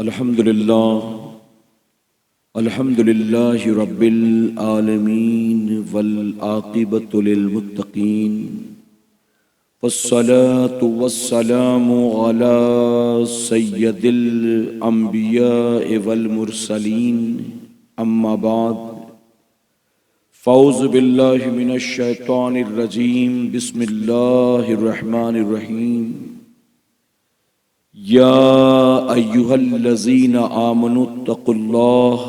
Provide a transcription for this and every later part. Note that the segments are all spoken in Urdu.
الحمد للہ رب العالمین والعاقبۃ للمتقین والصلاة والسلام علی سید الانبیاء والمرسلین اما بعد فاعوذ باللہ من الشیطان الرجیم بسم اللہ الرحمن الرحیم یا ایہا الذین آمنوا اتقوا اللہ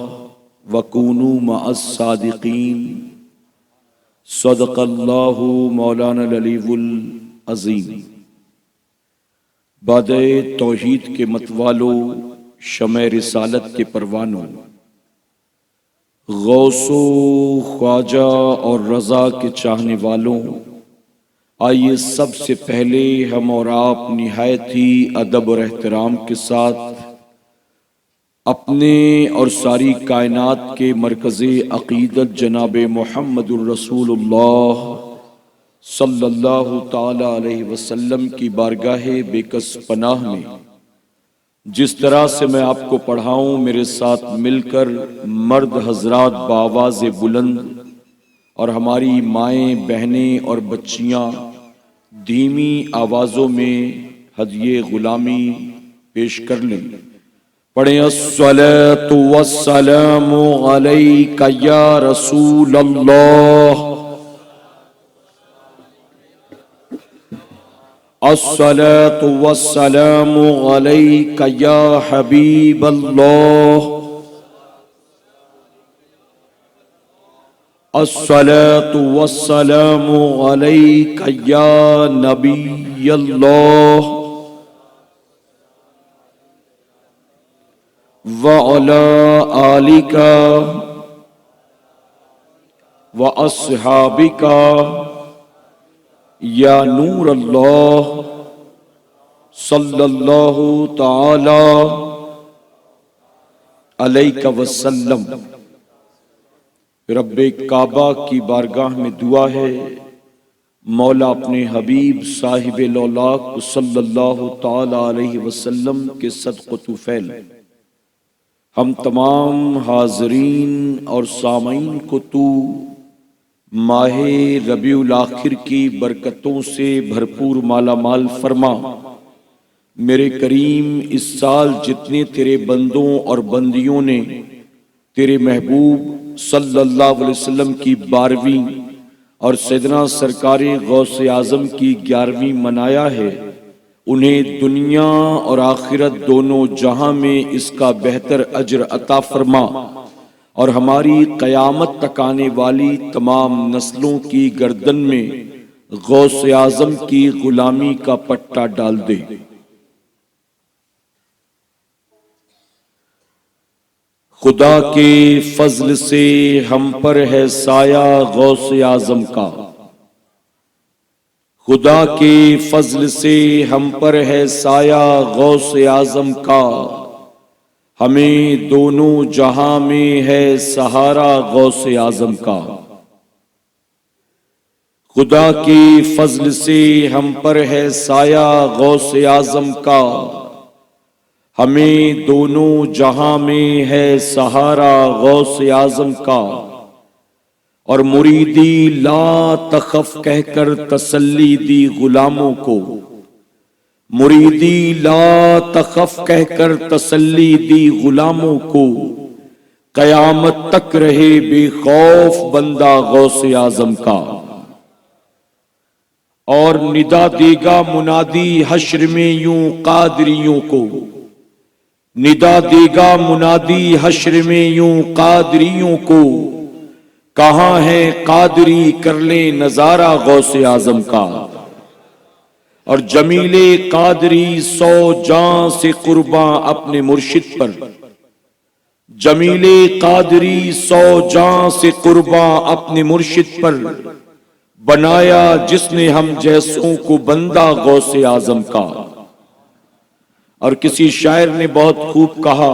وکونوا مع الصادقین صدق اللہ مولانا العلی العظیم۔ باد توحید کے متوالو، شمع رسالت کے پروانوں، غوث و خواجہ اور رضا کے چاہنے والوں، آئیے سب سے پہلے ہم اور آپ نہایت ہی ادب اور احترام کے ساتھ اپنے اور ساری کائنات کے مرکز عقیدت جناب محمد الرسول اللہ صلی اللہ تعالی علیہ وسلم کی بارگاہ بے کس پناہ میں جس طرح سے میں آپ کو پڑھاؤں، میرے ساتھ مل کر مرد حضرات بآواز بلند اور ہماری مائیں، بہنیں اور بچیاں دھیمی آوازوں میں ہدیہ غلامی پیش کر لیں۔ پڑھیں الصلاۃ والسلام علیک یا رسول اللہ، الصلاۃ والسلام علیک یا حبیب اللہ، الصلاۃ والسلام علیک یا نبی اللہ وعلی آلک واصحابک یا نور اللہ صلی اللہ تعالی علیہ وسلم۔ رب کعبہ کی بارگاہ میں دعا ہے، مولا اپنے حبیب صاحب لولاک صلی اللہ تعالی علیہ وسلم کے صدق و طفیل ہم تمام حاضرین اور سامعین کو تو ماہ ربیع الاخر کی برکتوں سے بھرپور مالا مال فرما۔ میرے کریم، اس سال جتنے تیرے بندوں اور بندیوں نے تیرے محبوب صلی اللہ علیہ وسلم کی 12ویں اور سیدنا سرکار غوث اعظم کی 11ویں منایا ہے، انہیں دنیا اور آخرت دونوں جہاں میں اس کا بہتر اجر عطا فرما، اور ہماری قیامت تک آنے والی تمام نسلوں کی گردن میں غوث اعظم کی غلامی کا پٹا ڈال دے۔ خدا کے فضل سے ہم پر ہے سایہ غوث اعظم کا، خدا کے فضل سے ہم پر ہے سایہ غوث اعظم کا، ہمیں دونوں جہاں میں ہے سہارا غوث اعظم کا۔ خدا کے فضل سے ہم پر ہے سایہ غوث اعظم کا، ہمیں دونوں جہاں میں ہے سہارا غوث اعظم کا، اور مریدی لا تخف کہہ کر تسلی دی غلاموں کو، مریدی لا تخف کہہ کر تسلی دی غلاموں کو، قیامت تک رہے بے خوف بندہ غوث اعظم کا۔ اور ندا دے گا منادی حشر میں یوں قادریوں کو، ندا دے گا منادی حشر میں یوں قادریوں کو، کہاں ہے قادری کر لیں نظارہ غوث اعظم کا۔ اور جمیل قادری 100 جاں سے قرباں اپنے مرشد پر، جمیل قادری 100 جاں سے قرباں اپنے مرشد پر، بنایا جس نے ہم جیسوں کو بندہ غوث اعظم کا۔ اور کسی شاعر نے بہت خوب کہا،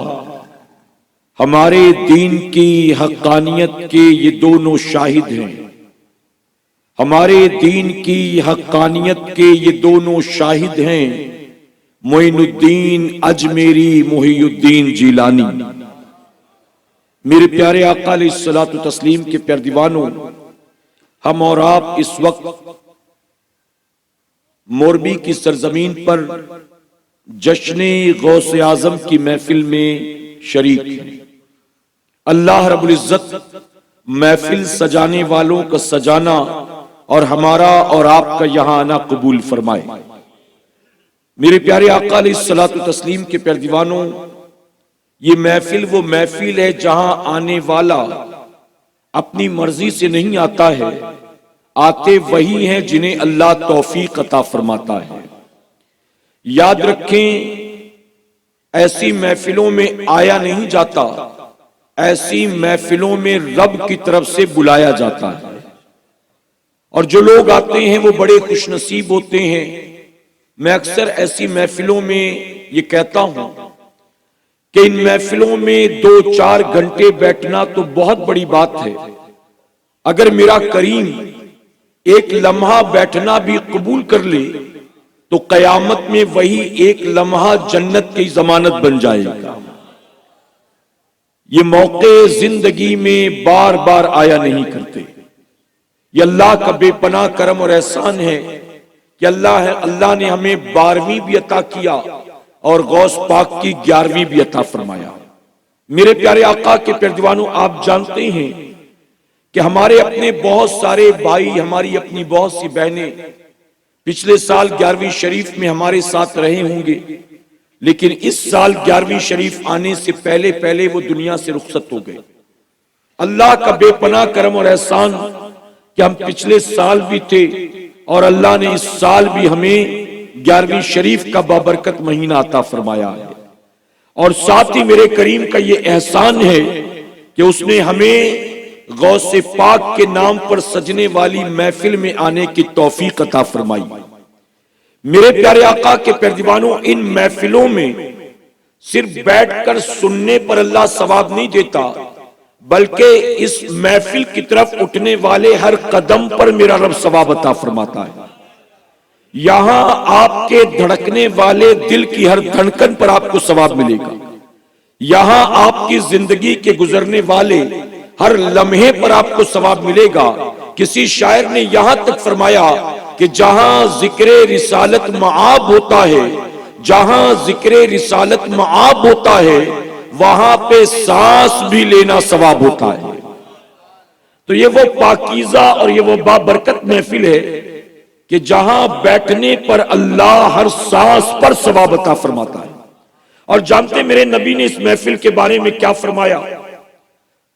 ہمارے دین کی حقانیت کے یہ دونوں شاہد ہیں، ہمارے دین کی حقانیت کے یہ دونوں شاہد ہیں، معین الدین اجمیری محی الدین جیلانی۔ میرے پیارے آقا علیہ الصلوۃ والتسلیم کے پیارے دیوانوں، ہم اور آپ اس وقت موربی کی سرزمین پر جشن غوث اعظم کی محفل میں شریک ہیں۔ اللہ رب العزت محفل سجانے والوں کا سجانا اور ہمارا اور آپ کا یہاں آنا قبول فرمائے۔ میرے پیارے آقا علیہ الصلوۃ والتسلیم کے پیارے دیوانوں، یہ محفل وہ محفل ہے جہاں آنے والا اپنی مرضی سے نہیں آتا ہے، آتے وہی ہیں جنہیں اللہ توفیق عطا فرماتا ہے۔ یاد رکھیں، ایسی محفلوں میں آیا نہیں جاتا، ایسی محفلوں میں رب کی طرف سے بلایا جاتا ہے، اور جو لوگ آتے ہیں وہ بڑے خوش نصیب ہوتے ہیں۔ میں اکثر ایسی محفلوں میں یہ کہتا ہوں کہ ان محفلوں میں 2-4 گھنٹے بیٹھنا تو بہت بڑی بات ہے، اگر میرا کریم ایک لمحہ بیٹھنا بھی قبول کر لے تو قیامت میں وہی ایک لمحہ جنت کی ضمانت بن جائے گا۔ یہ موقع زندگی میں بار بار آیا نہیں کرتے۔ یہ اللہ کا بے پناہ کرم اور احسان ہے کہ اللہ نے ہمیں 12ویں بھی عطا کیا اور غوث پاک کی 11ویں بھی عطا فرمایا۔ میرے پیارے آقا کے پیارے دیوانوں، آپ جانتے ہیں کہ ہمارے اپنے بہت سارے بھائی، ہماری اپنی بہت سی بہنیں پچھلے سال 11ویں شریف میں ہمارے ساتھ رہے ہوں گے، لیکن اس سال 11ویں شریف آنے سے پہلے وہ دنیا سے رخصت ہو گئے۔ اللہ کا بے پناہ کرم اور احسان کہ ہم پچھلے سال بھی تھے اور اللہ نے اس سال بھی ہمیں 11ویں شریف کا بابرکت مہینہ عطا فرمایا ہے، اور ساتھ ہی میرے کریم کا یہ احسان ہے کہ اس نے ہمیں غوث پاک کے نام پر سجنے والی محفل میں آنے کی توفیق عطا فرمائی۔ میرے پیارے آقا کے پیارے دیوانوں، ان محفلوں میں صرف بیٹھ کر سننے پر اللہ ثواب نہیں دیتا، بلکہ اس محفل کی طرف اٹھنے والے ہر قدم پر میرا رب ثواب عطا فرماتا ہے۔ یہاں آپ کے دھڑکنے والے دل کی ہر دھڑکن پر آپ کو ثواب ملے گا، یہاں آپ کی زندگی کے گزرنے والے ہر لمحے پر آپ کو ثواب ملے گا۔ کسی شاعر نے یہاں تک فرمایا کہ جہاں ذکر رسالت معاب ہوتا ہے، جہاں ذکر رسالت معاب ہوتا ہے، وہاں پہ سانس بھی لینا ثواب ہوتا ہے۔ تو یہ وہ پاکیزہ اور یہ وہ بابرکت محفل ہے کہ جہاں بیٹھنے پر اللہ ہر سانس پر ثواب عطا فرماتا ہے۔ اور جانتے میرے نبی نے اس محفل کے بارے میں کیا فرمایا؟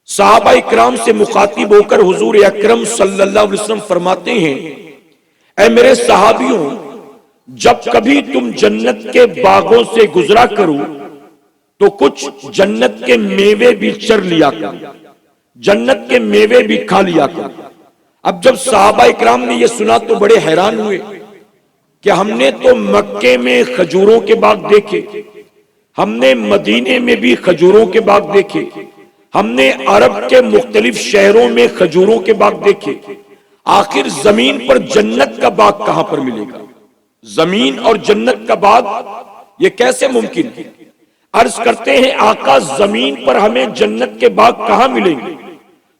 صحابہ اکرام سے مخاطب ہو کر حضور اکرم صلی اللہ علیہ وسلم فرماتے ہیں، اے میرے صحابیوں، جب کبھی تم جنت کے باغوں سے گزرا کرو تو کچھ جنت کے میوے بھی چر لیا کرو، جنت کے میوے بھی کھا لیا کرو۔ اب جب صحابہ اکرام نے یہ سنا تو بڑے حیران ہوئے کہ ہم نے تو مکے میں کھجوروں کے باغ دیکھے، ہم نے مدینے میں بھی کھجوروں کے باغ دیکھے، ہم نے عرب کے مختلف شہروں میں کھجوروں کے باغ دیکھے، آخر زمین پر جنت کا باغ کہاں پر ملے گا؟ زمین اور جنت کا باغ یہ کیسے ممکن ہے؟ عرض کرتے ہیں آقا زمین پر ہمیں جنت کے باغ کہاں ملیں گے؟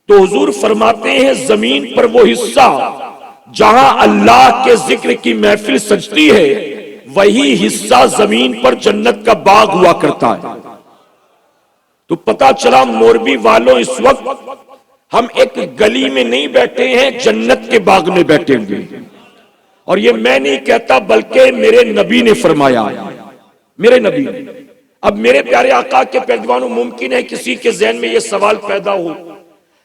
تو حضور فرماتے ہیں زمین پر وہ حصہ جہاں اللہ کے ذکر کی محفل سجتی ہے، وہی حصہ زمین پر جنت کا باغ ہوا کرتا ہے۔ تو پتا چلا موربی والوں، اس وقت ہم ایک گلی میں نہیں بیٹھے ہیں، جنت کے باغ میں بیٹھے ہوئے ہیں۔ اور یہ میں نہیں کہتا بلکہ میرے نبی نے فرمایا، میرے نبی نے۔ اب میرے پیارے آقا کے پیروانوں، ممکن ہے کسی کے ذہن میں یہ سوال پیدا ہو،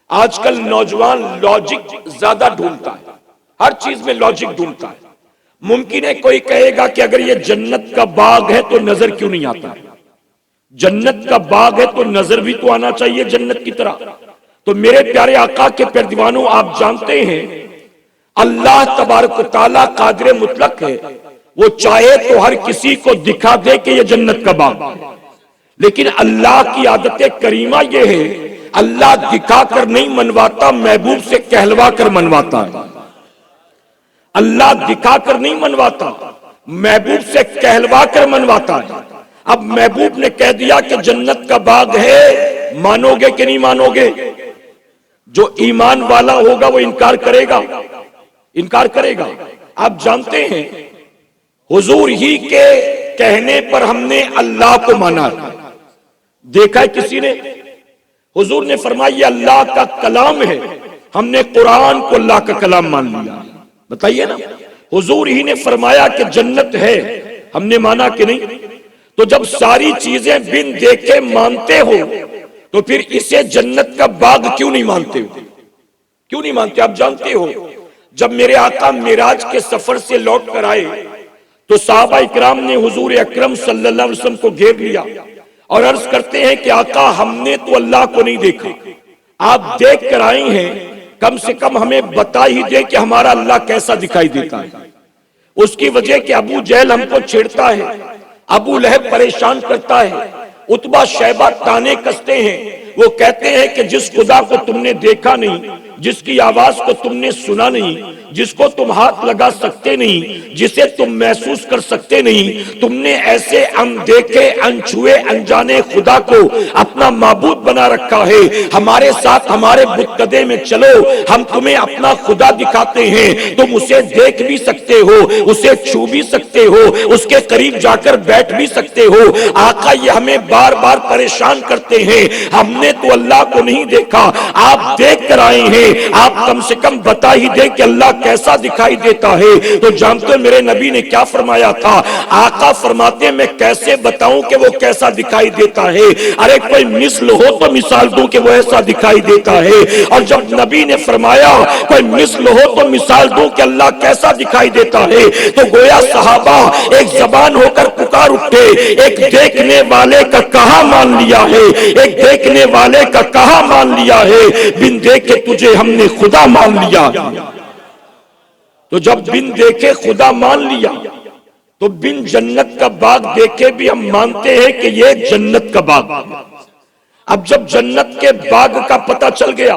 آج کل نوجوان لاجک زیادہ ڈھونڈتا ہے، ہر چیز میں لاجک ڈھونڈتا ہے۔ ممکن ہے کوئی کہے گا کہ اگر یہ جنت کا باغ ہے تو نظر کیوں نہیں آتا؟ جنت کا باغ ہے تو نظر بھی تو آنا چاہیے جنت کی طرح۔ تو میرے پیارے آقا کے پیروانوں، آپ جانتے ہیں اللہ تبارک و تعالیٰ قادر مطلق ہے، وہ چاہے تو ہر کسی کو دکھا دے کہ یہ جنت کا باغ ہے، لیکن اللہ کی عادت کریمہ یہ ہے، اللہ دکھا کر نہیں منواتا، محبوب سے کہلوا کر منواتا ہے۔ اللہ دکھا کر نہیں منواتا، محبوب سے کہلوا کر منواتا ہے۔ اب محبوب نے کہہ دیا کہ جنت کا باغ ہے، مانو گے کہ نہیں مانو گے؟ جو ایمان والا ہوگا وہ انکار کرے گا، انکار کرے گا۔ آپ جانتے ہیں حضور ہی کے کہنے پر ہم نے اللہ کو مانا، دیکھا ہے کسی نے؟ حضور نے فرمایا یہ اللہ کا کلام ہے، ہم نے قرآن کو اللہ کا کلام مان لیا۔ بتائیے نا، حضور ہی نے فرمایا کہ جنت ہے، ہم نے مانا کہ نہیں؟ تو جب ساری چیزیں بن دیکھے مانتے ہو تو پھر اسے جنت کا باغ کیوں نہیں مانتے ہو؟ کیوں نہیں مانتے؟ آپ جانتے ہو جب میرے آقا معراج کے سفر سے لوٹ کر آئے تو صحابہ اکرام نے حضور اکرم صلی اللہ علیہ وسلم کو گھیر لیا اور عرض کرتے ہیں کہ آقا ہم نے تو اللہ کو نہیں دیکھا، آپ دیکھ کر آئے ہیں، کم سے کم ہمیں بتا ہی دے کہ ہمارا اللہ کیسا دکھائی دیتا ہے۔ اس کی وجہ کہ ابو جہل ہم کو چھیڑتا ہے، ابو لہب پریشان کرتا ہے، عتبہ شیبہ تانے کستے ہیں، وہ کہتے ہیں کہ جس خدا کو تم نے دیکھا نہیں، جس کی آواز کو تم نے سنا نہیں، جس کو تم ہاتھ لگا سکتے نہیں، جسے تم محسوس کر سکتے نہیں، تم نے ایسے اندیکھے انچھوئے انجانے خدا کو اپنا معبود بنا رکھا ہے، ہمارے ساتھ ہمارے بتکدے میں چلو، ہم تمہیں اپنا خدا دکھاتے ہیں، تم اسے دیکھ بھی سکتے ہو، اسے چھو بھی سکتے ہو، اس کے قریب جا کر بیٹھ بھی سکتے ہو۔ آقا یہ ہمیں بار بار پریشان کرتے ہیں، ہم نے تو اللہ کو نہیں دیکھا، آپ دیکھ کر آئے ہیں، آپ کم سے کم بتا ہی دیں کہ اللہ کیسا دکھائی دیتا ہے۔ تو جانتے ہیں میرے نبی نے کیا فرمایا تھا؟ آقا فرماتے ہیں میں کیسے بتاؤں کہ وہ کیسا دکھائی دیتا ہے؟ ارے کوئی مثل ہو تو مثال دوں کہ وہ ایسا دکھائی دیتا ہے۔ اور جب نبی نے فرمایا کوئی مثل ہو تو مثال دوں کہ اللہ کیسا دکھائی دیتا ہے، تو گویا صحابہ ایک زبان ہو کر پکار اٹھے، ایک دیکھنے والے کا کہاں مان لیا ہے، ایک دیکھنے والے کا کہاں مان لیا ہے، بن دیکھے تجھے ہم نے خدا مان لیا۔ تو جب بن دیکھے خدا مان لیا تو بن جنت کا باغ دیکھے بھی ہم مانتے ہیں کہ یہ جنت کا باغ۔ اب جب جنت کے باغ کا پتہ چل گیا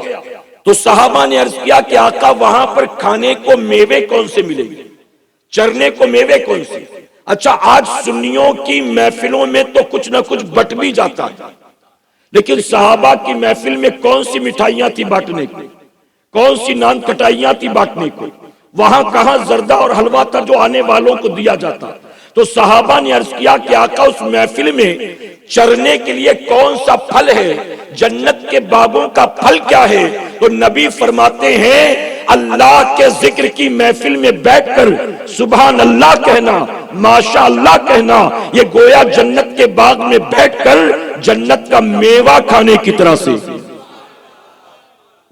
تو صحابہ نے عرض کیا کہ آقا وہاں پر کھانے کو میوے کون سے ملے گے، چرنے کو میوے کون سے؟ اچھا آج سنیوں کی محفلوں میں تو کچھ نہ کچھ بٹ بھی جاتا ہے، لیکن صحابہ کی محفل میں کون سی مٹھائیاں تھی بانٹنے کو، کون سی نان کٹائیاں تھی بانٹنے کو، وہاں کہاں زردہ اور حلوہ تھا جو آنے والوں کو دیا جاتا۔ تو صحابہ نے عرض کیا کہ آقا اس محفل میں چرنے کے لیے کون سا پھل ہے، جنت کے باغوں کا پھل کیا ہے؟ تو نبی فرماتے ہیں اللہ کے ذکر کی محفل میں بیٹھ کر سبحان اللہ کہنا، ماشاء اللہ کہنا، یہ گویا جنت کے باغ میں بیٹھ کر جنت کا میوہ کھانے کی طرح سے،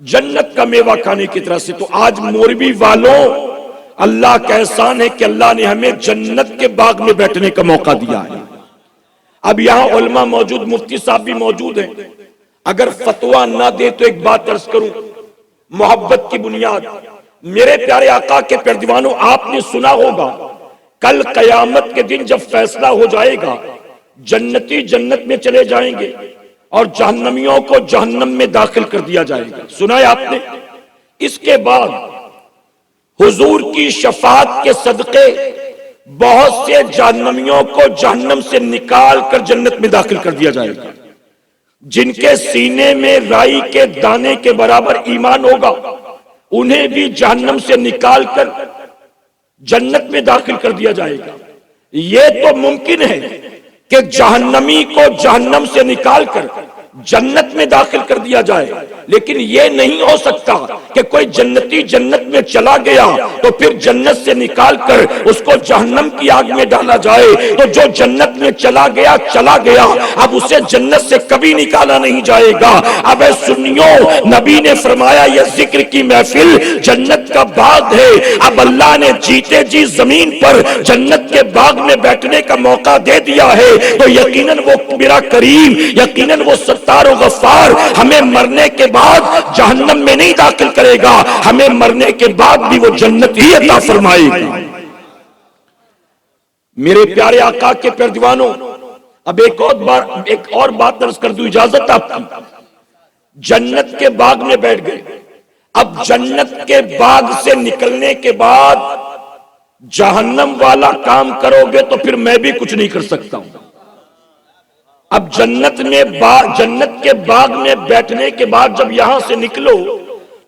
جنت کا میوہ کھانے کی طرح سے۔ تو آج موربی والوں اللہ کا احسان ہے کہ اللہ نے ہمیں جنت کے باغ میں بیٹھنے کا موقع دیا ہے۔ اب یہاں علماء موجود، مفتی صاحب بھی موجود ہیں، اگر فتویٰ نہ دے تو ایک بات عرض کروں محبت کی بنیاد، میرے پیارے آقا کے پیارے دیوانوں آپ نے سنا ہوگا کل قیامت کے دن جب فیصلہ ہو جائے گا جنتی جنت میں چلے جائیں گے اور جہنمیوں کو جہنم میں داخل کر دیا جائے گا، سنا ہے آپ نے؟ اس کے بعد حضور کی شفاعت کے صدقے بہت سے جہنمیوں کو جہنم سے نکال کر جنت میں داخل کر دیا جائے گا۔ جن کے سینے میں رائی کے دانے کے برابر ایمان ہوگا انہیں بھی جہنم سے نکال کر جنت میں داخل کر دیا جائے گا۔ یہ تو ممکن ہے کہ جہنمی کو جہنم سے نکال کر جنت میں داخل کر دیا جائے، لیکن یہ نہیں ہو سکتا کہ کوئی جنتی جنت میں چلا گیا تو پھر جنت سے نکال کر اس کو جہنم کی آگ میں ڈالا جائے۔ تو جو جنت میں چلا گیا اب اسے جنت سے کبھی نکالا نہیں جائے گا۔ اب اے سنیوں، نبی نے فرمایا یہ ذکر کی محفل جنت کا باغ ہے، اب اللہ نے جیتے جی زمین پر جنت کے باغ میں بیٹھنے کا موقع دے دیا ہے، تو یقیناً وہ میرا کریم، یقیناً وہ ستار و غفار ہمیں مرنے کے بعد جہنم میں نہیں داخل کرے گا، ہمیں مرنے کے بعد بھی وہ جنت ہی عطا فرمائے گا۔ میرے پیارے آقا کے پیارے دیوانوں، اب ایک اور بات عرض کر دوں، اجازت آپ کی۔ جنت کے باغ میں بیٹھ گئے، اب جنت کے باغ سے نکلنے کے بعد جہنم والا کام کرو گے تو پھر میں بھی کچھ نہیں کر سکتا ہوں۔ اب جنت کے باغ میں بیٹھنے کے بعد جب یہاں سے نکلو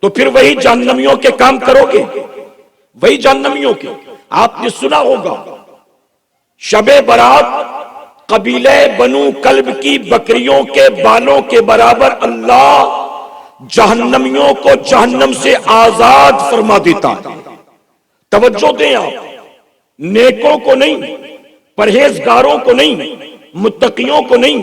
تو پھر وہی جہنمیوں کے کام کرو گے، وہی جہنمیوں کے۔ آپ نے سنا ہوگا شب برات قبیلہ بنو کلب کی بکریوں کے بالوں کے برابر اللہ جہنمیوں کو جہنم سے آزاد فرما دیتا ہے۔ توجہ دیں آپ، نیکوں کو نہیں، پرہیزگاروں کو نہیں، متقیوں کو نہیں،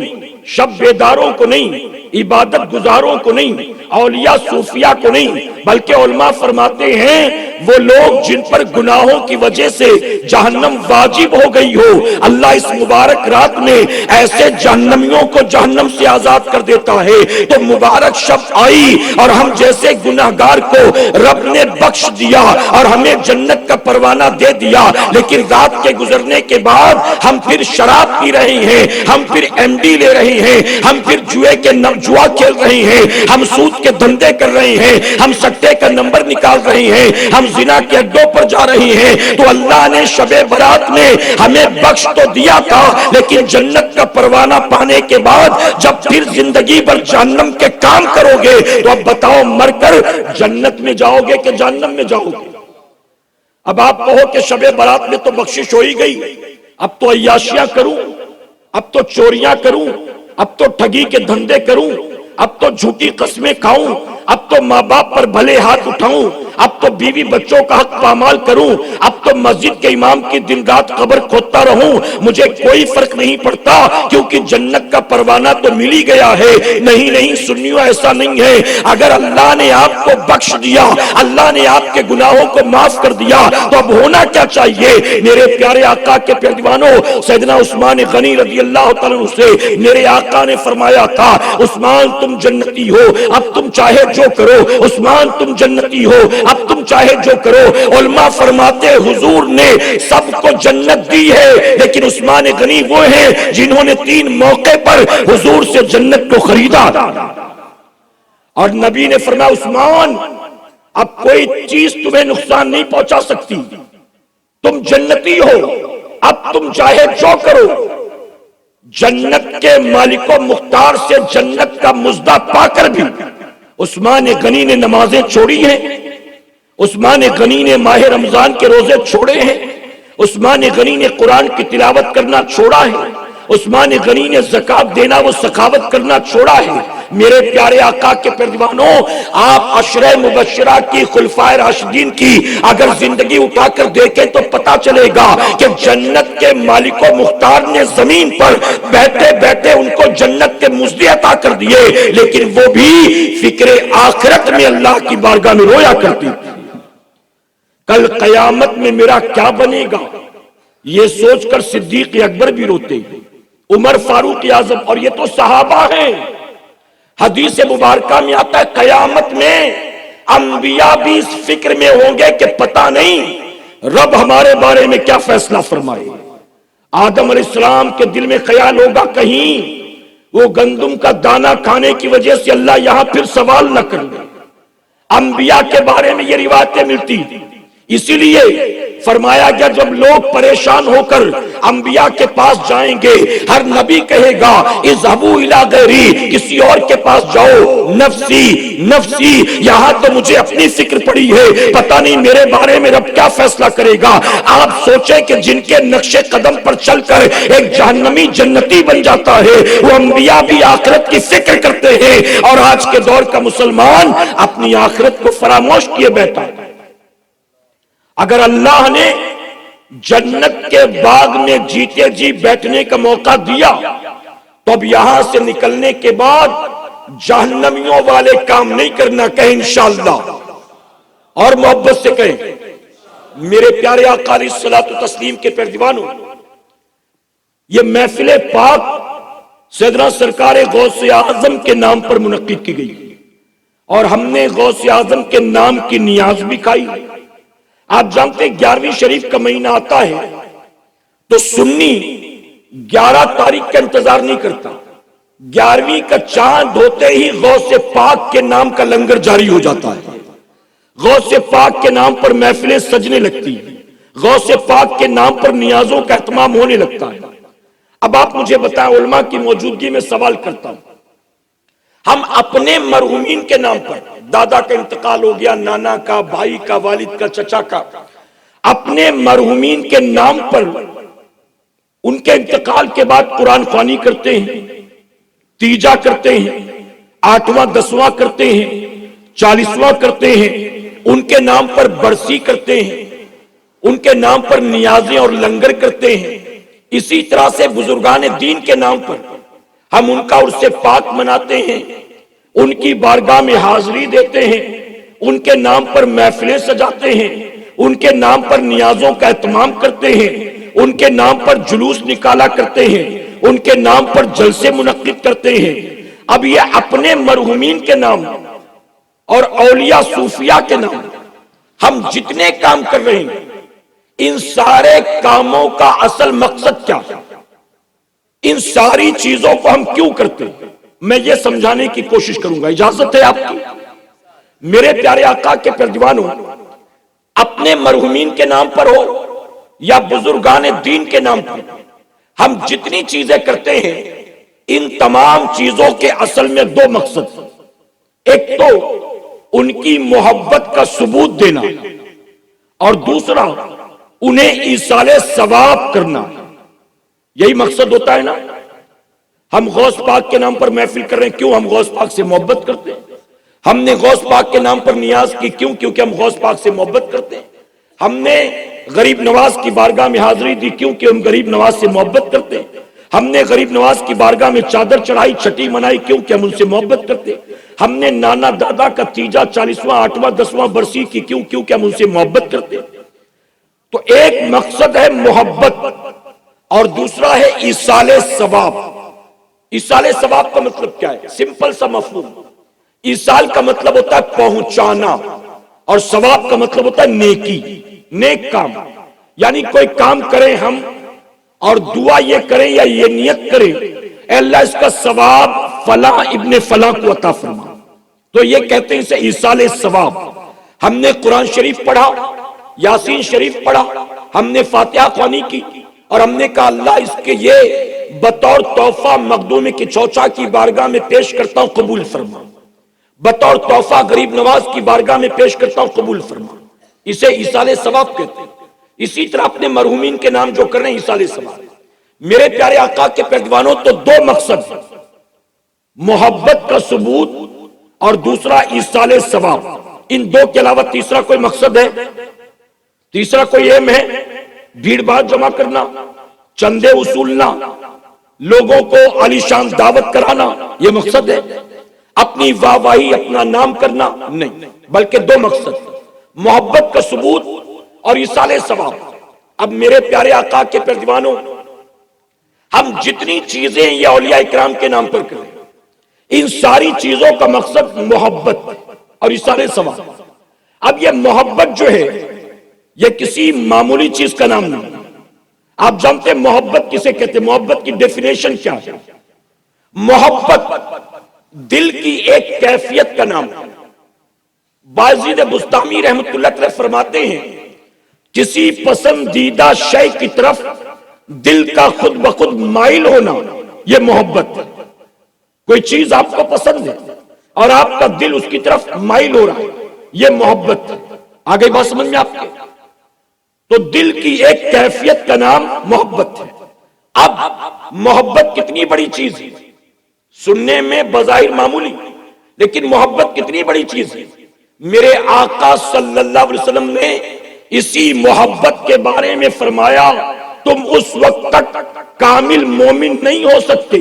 شب بیداروں کو نہیں، عبادت گزاروں کو نہیں، اولیاء صوفیاء کو نہیں، بلکہ علماء فرماتے ہیں وہ لوگ جن پر گناہوں کی وجہ سے جہنم واجب ہو گئی ہو، اللہ اس مبارک رات میں ایسے جہنمیوں کو جہنم سے آزاد کر دیتا ہے۔ تو مبارک شب آئی اور ہم جیسے گناہگار کو رب نے بخش دیا اور ہمیں جنت کا پروانہ دے دیا، لیکن رات کے گزرنے کے بعد ہم پھر شراب پی رہے ہیں، ہم پھر ایم ڈی لے رہے ہیں، ہم پھر جوا کھیل رہے ہیں، ہم سود کے دھندے کر رہے ہیں، ہم سٹے کا نمبر نکال رہے ہیں، ہم زنا کے اڈوں پر جا رہے ہیں۔ تو اللہ نے شب برات میں ہمیں بخش تو دیا تھا، لیکن جنت کا پروانہ پانے کے بعد جب پھر زندگی بھر جہنم کے کام کرو گے تو اب بتاؤ مر کر جنت میں جاؤ گے کہ جہنم میں جاؤ گے؟ اب آپ کہو کہ شب برات میں تو بخشش ہو ہی گئی، اب تو عیاشیاں کروں، اب تو چوریاں کروں، اب تو ٹھگی کے دھندے کروں، اب تو جھوٹی قسمیں کھاؤں، اب تو ماں باپ پر بھلے ہاتھ اٹھاؤں، اب تو بیوی بچوں کا حق پامال کروں، اب تو مسجد کے امام کی دن رات قبر کھودتا رہوں، مجھے کوئی فرق نہیں پڑتا کیونکہ جنت کا پروانہ تو مل ہی گیا ہے۔ نہیں سنیو، ایسا نہیں ہے۔ اگر اللہ نے آپ کو بخش دیا، اللہ نے آپ کے گناہوں کو معاف کر دیا تو اب ہونا کیا چاہیے؟ میرے پیارے آقا کے پیارے دیوانوں، سیدنا عثمان غنی رضی اللہ تعالیٰ عنہ سے میرے آقا نے فرمایا تھا عثمان تم جنتی ہو، اب تم چاہے جو کرو، عثمان تم جنتی ہو، اب تم چاہے جو کرو۔ علماء فرماتے حضور نے سب کو جنت دی ہے، لیکن عثمان غنی وہ ہیں جنہوں نے 3 موقع پر حضور سے جنت کو خریدا، اور نبی نے فرمایا عثمان اب کوئی چیز تمہیں نقصان نہیں پہنچا سکتی، تم جنتی ہو، اب تم چاہے جو کرو۔ جنت کے مالک و مختار سے جنت کا مزدہ پا کر بھی عثمان غنی نے نمازیں چھوڑی ہیں، عثمان غنی نے ماہ رمضان کے روزے چھوڑے ہیں، عثمان غنی نے قرآن کی تلاوت کرنا چھوڑا ہے، عثمان غنی نے زکوٰۃ دینا وہ سخاوت کرنا چھوڑا ہے۔ میرے پیارے آقا کے پروانوں، آپ عشرہ مبشرہ کی خلفائے راشدین کی اگر زندگی اٹھا کر دیکھیں تو پتا چلے گا کہ جنت کے مالک و مختار نے زمین پر بیٹھے بیٹھے ان کو جنت کے مزدے عطا کر دیے، لیکن وہ بھی فکر آخرت میں اللہ کی بارگاہ میں رویا کرتی تھی، کل قیامت میں میرا کیا بنے گا؟ یہ سوچ کر صدیق اکبر بھی روتے، عمر فاروق اعظم، اور یہ تو صحابہ ہیں۔ حدیث مبارکہ میں آتا ہے قیامت میں انبیاء بھی اس فکر میں ہوں گے کہ پتہ نہیں رب ہمارے بارے میں کیا فیصلہ فرمائے۔ آدم علیہ السلام کے دل میں خیال ہوگا کہیں وہ گندم کا دانہ کھانے کی وجہ سے اللہ یہاں پھر سوال نہ کر لے۔ انبیاء کے بارے میں یہ روایتیں ملتی، اسی لیے فرمایا گیا جب لوگ پریشان ہو کر انبیاء کے پاس جائیں گے، ہر نبی کہے گا اذهبوا الی غیری، کسی اور کے پاس جاؤ، نفسی نفسی، یہاں تو مجھے اپنی فکر پڑی ہے، پتہ نہیں میرے بارے میں رب کیا فیصلہ کرے گا۔ آپ سوچیں کہ جن کے نقش قدم پر چل کر ایک جہنمی جنتی بن جاتا ہے، وہ انبیاء بھی آخرت کی فکر کرتے ہیں، اور آج کے دور کا مسلمان اپنی آخرت کو فراموش کیے بیٹھا ہے۔ اگر اللہ نے جنت کے باغ میں جیتے جی بیٹھنے کا موقع دیا تو اب یہاں سے نکلنے کے بعد جہنمیوں والے کام نہیں کرنا، کہیں انشاءاللہ، اور محبت سے کہیں میرے پیارے آقا علیہ الصلوۃ والتسلیم کے پیارے دیوانوں، یہ محفل پاک سیدنا سرکار غوث اعظم کے نام پر منعقد کی گئی، اور ہم نے غوث اعظم کے نام کی نیاز بھی کھائی۔ آپ جانتے ہیں 11ویں شریف کا مہینہ آتا ہے تو سنی 11 تاریخ کا انتظار نہیں کرتا، 11ویں کا چاند ہوتے ہی غوث پاک کے نام کا لنگر جاری ہو جاتا ہے، غوث پاک کے نام پر محفلیں سجنے لگتی ہیں، غوث پاک کے نام پر نیازوں کا اہتمام ہونے لگتا ہے۔ اب آپ مجھے بتائیں، علماء کی موجودگی میں سوال کرتا ہوں، ہم اپنے مرحومین کے نام پر، دادا کا انتقال ہو گیا، نانا کا، بھائی کا، والد کا، چچا کا، اپنے مرحومین کے نام پر ان کے انتقال کے بعد قرآن خوانی کرتے ہیں، تیجا کرتے ہیں، 8واں 10واں کرتے ہیں، 40واں کرتے ہیں، ان کے نام پر برسی کرتے ہیں، ان کے نام پر نیازیں اور لنگر کرتے ہیں۔ اسی طرح سے بزرگان دین کے نام پر ہم ان کا عرس پاک مناتے ہیں، ان کی بارگاہ میں حاضری دیتے ہیں، ان کے نام پر محفلیں سجاتے ہیں، ان کے نام پر نیازوں کا اہتمام کرتے ہیں، ان کے نام پر جلوس نکالا کرتے ہیں، ان کے نام پر جلسے منعقد کرتے ہیں۔ اب یہ اپنے مرحومین کے نام اور اولیاء صوفیاء کے نام ہم جتنے کام کر رہے ہیں، ان سارے کاموں کا اصل مقصد کیا ہے؟ ان ساری چیزوں کو ہم کیوں کرتے ہیں؟ میں یہ سمجھانے کی کوشش کروں گا، اجازت ہے آپ کی؟ میرے پیارے آقا کے پردیوانوں، اپنے مرحومین کے نام پر ہو یا بزرگان دین کے نام پر، ہم جتنی چیزیں کرتے ہیں، ان تمام چیزوں کے اصل میں دو مقصد ہیں۔ ایک تو ان کی محبت کا ثبوت دینا، اور دوسرا انہیں ایصال ثواب کرنا۔ یہی مقصد ہوتا ہے نا؟ ہم غوث پاک کے نام پر محفل کر رہے ہیں، کیوں؟ ہم غوث پاک سے محبت کرتے ہیں۔ ہم نے غوث پاک کے نام پر نیاز کی، کیوں؟ کیونکہ ہم غوث پاک سے محبت کرتے ہیں۔ ہم نے غریب نواز کی بارگاہ میں حاضری دی، کیوں؟ کہ ہم غریب نواز سے محبت کرتے ہیں۔ ہم نے غریب نواز کی بارگاہ میں چادر چڑھائی، چھٹی منائی، کیوں؟ کہ ہم ان سے محبت کرتے ہیں۔ ہم نے نانا دادا کا تیجا 40واں 8واں 10واں برسی کی، کیوں؟ کیونکہ ہم ان سے محبت کرتے ہیں۔ تو ایک مقصد ہے محبت، اور دوسرا ہے ایصال ثواب۔ ایصال ثواب کا مطلب کیا ہے؟ سمپل سا مفہوم۔ ایصال کا مطلب ہوتا ہے پہنچانا، اور ثواب کا مطلب ہوتا ہے نیکی، نیک کام۔ یعنی کوئی کام کریں ہم اور دعا یہ کریں یا یہ نیت کریں، اے اللہ اس کا ثواب فلاں ابن فلاں کو عطا فرما، تو یہ کہتے ہیں اسے ایصال ثواب۔ ہم نے قرآن شریف پڑھا، یاسین شریف پڑھا، ہم نے فاتحہ خوانی کی، اور ہم نے کہا اللہ اس کے یہ بطور تحفہ مخدوم کی چوچا کی بارگاہ میں پیش کرتا ہوں، قبول فرما۔ بطور تحفہ غریب نواز کی بارگاہ میں پیش کرتا ہوں، قبول فرما۔ اسے ایصال ثواب کہتے ہیں۔ اسی طرح اپنے مرحومین کے نام جو کر رہے ہیں، ایصال ثواب۔ میرے پیارے آقا کے پیروانوں، تو دو مقصد ہیں، محبت کا ثبوت اور دوسرا ایصال ثواب۔ ان دو کے علاوہ تیسرا کوئی مقصد ہے؟ تیسرا کوئی ایم ہے؟ بھیڑ بھاڑ جمع کرنا، چندے وصولنا، لوگوں کو عالی شان دعوت کرانا، یہ مقصد ہے؟ اپنی واہ واہی، اپنا نام کرنا؟ نہیں، بلکہ دو مقصد، محبت کا ثبوت اور ایصال ثواب۔ اب میرے پیارے آقا کے پردیوانوں، ہم جتنی چیزیں یہ اولیاء اکرام کے نام پر کریں، ان ساری چیزوں کا مقصد محبت اور ایصال ثواب۔ اب یہ محبت جو ہے، یہ کسی معمولی چیز کا نام نہیں۔ آپ جانتے ہیں محبت کسے کہتے ہیں؟ محبت کی ڈیفینیشن کیا ہے؟ محبت دل کی ایک کیفیت کا نام ہے۔ بایزید بسطامی رحمت اللہ علیہ فرماتے ہیں، کسی پسندیدہ شے کی طرف دل کا خود بخود مائل ہونا، یہ محبت ہے۔ کوئی چیز آپ کو پسند ہے اور آپ کا دل اس کی طرف مائل ہو رہا ہے، یہ محبت ہے۔ آگے بات سمجھ میں آپ کے؟ تو دل کی ایک کیفیت کا نام محبت ہے۔ اب محبت کتنی بڑی چیز ہے، سننے میں بظاہر معمولی، لیکن محبت کتنی بڑی چیز ہے۔ میرے آقا صلی اللہ علیہ وسلم نے اسی محبت کے بارے میں فرمایا، تم اس وقت تک کامل مومن نہیں ہو سکتے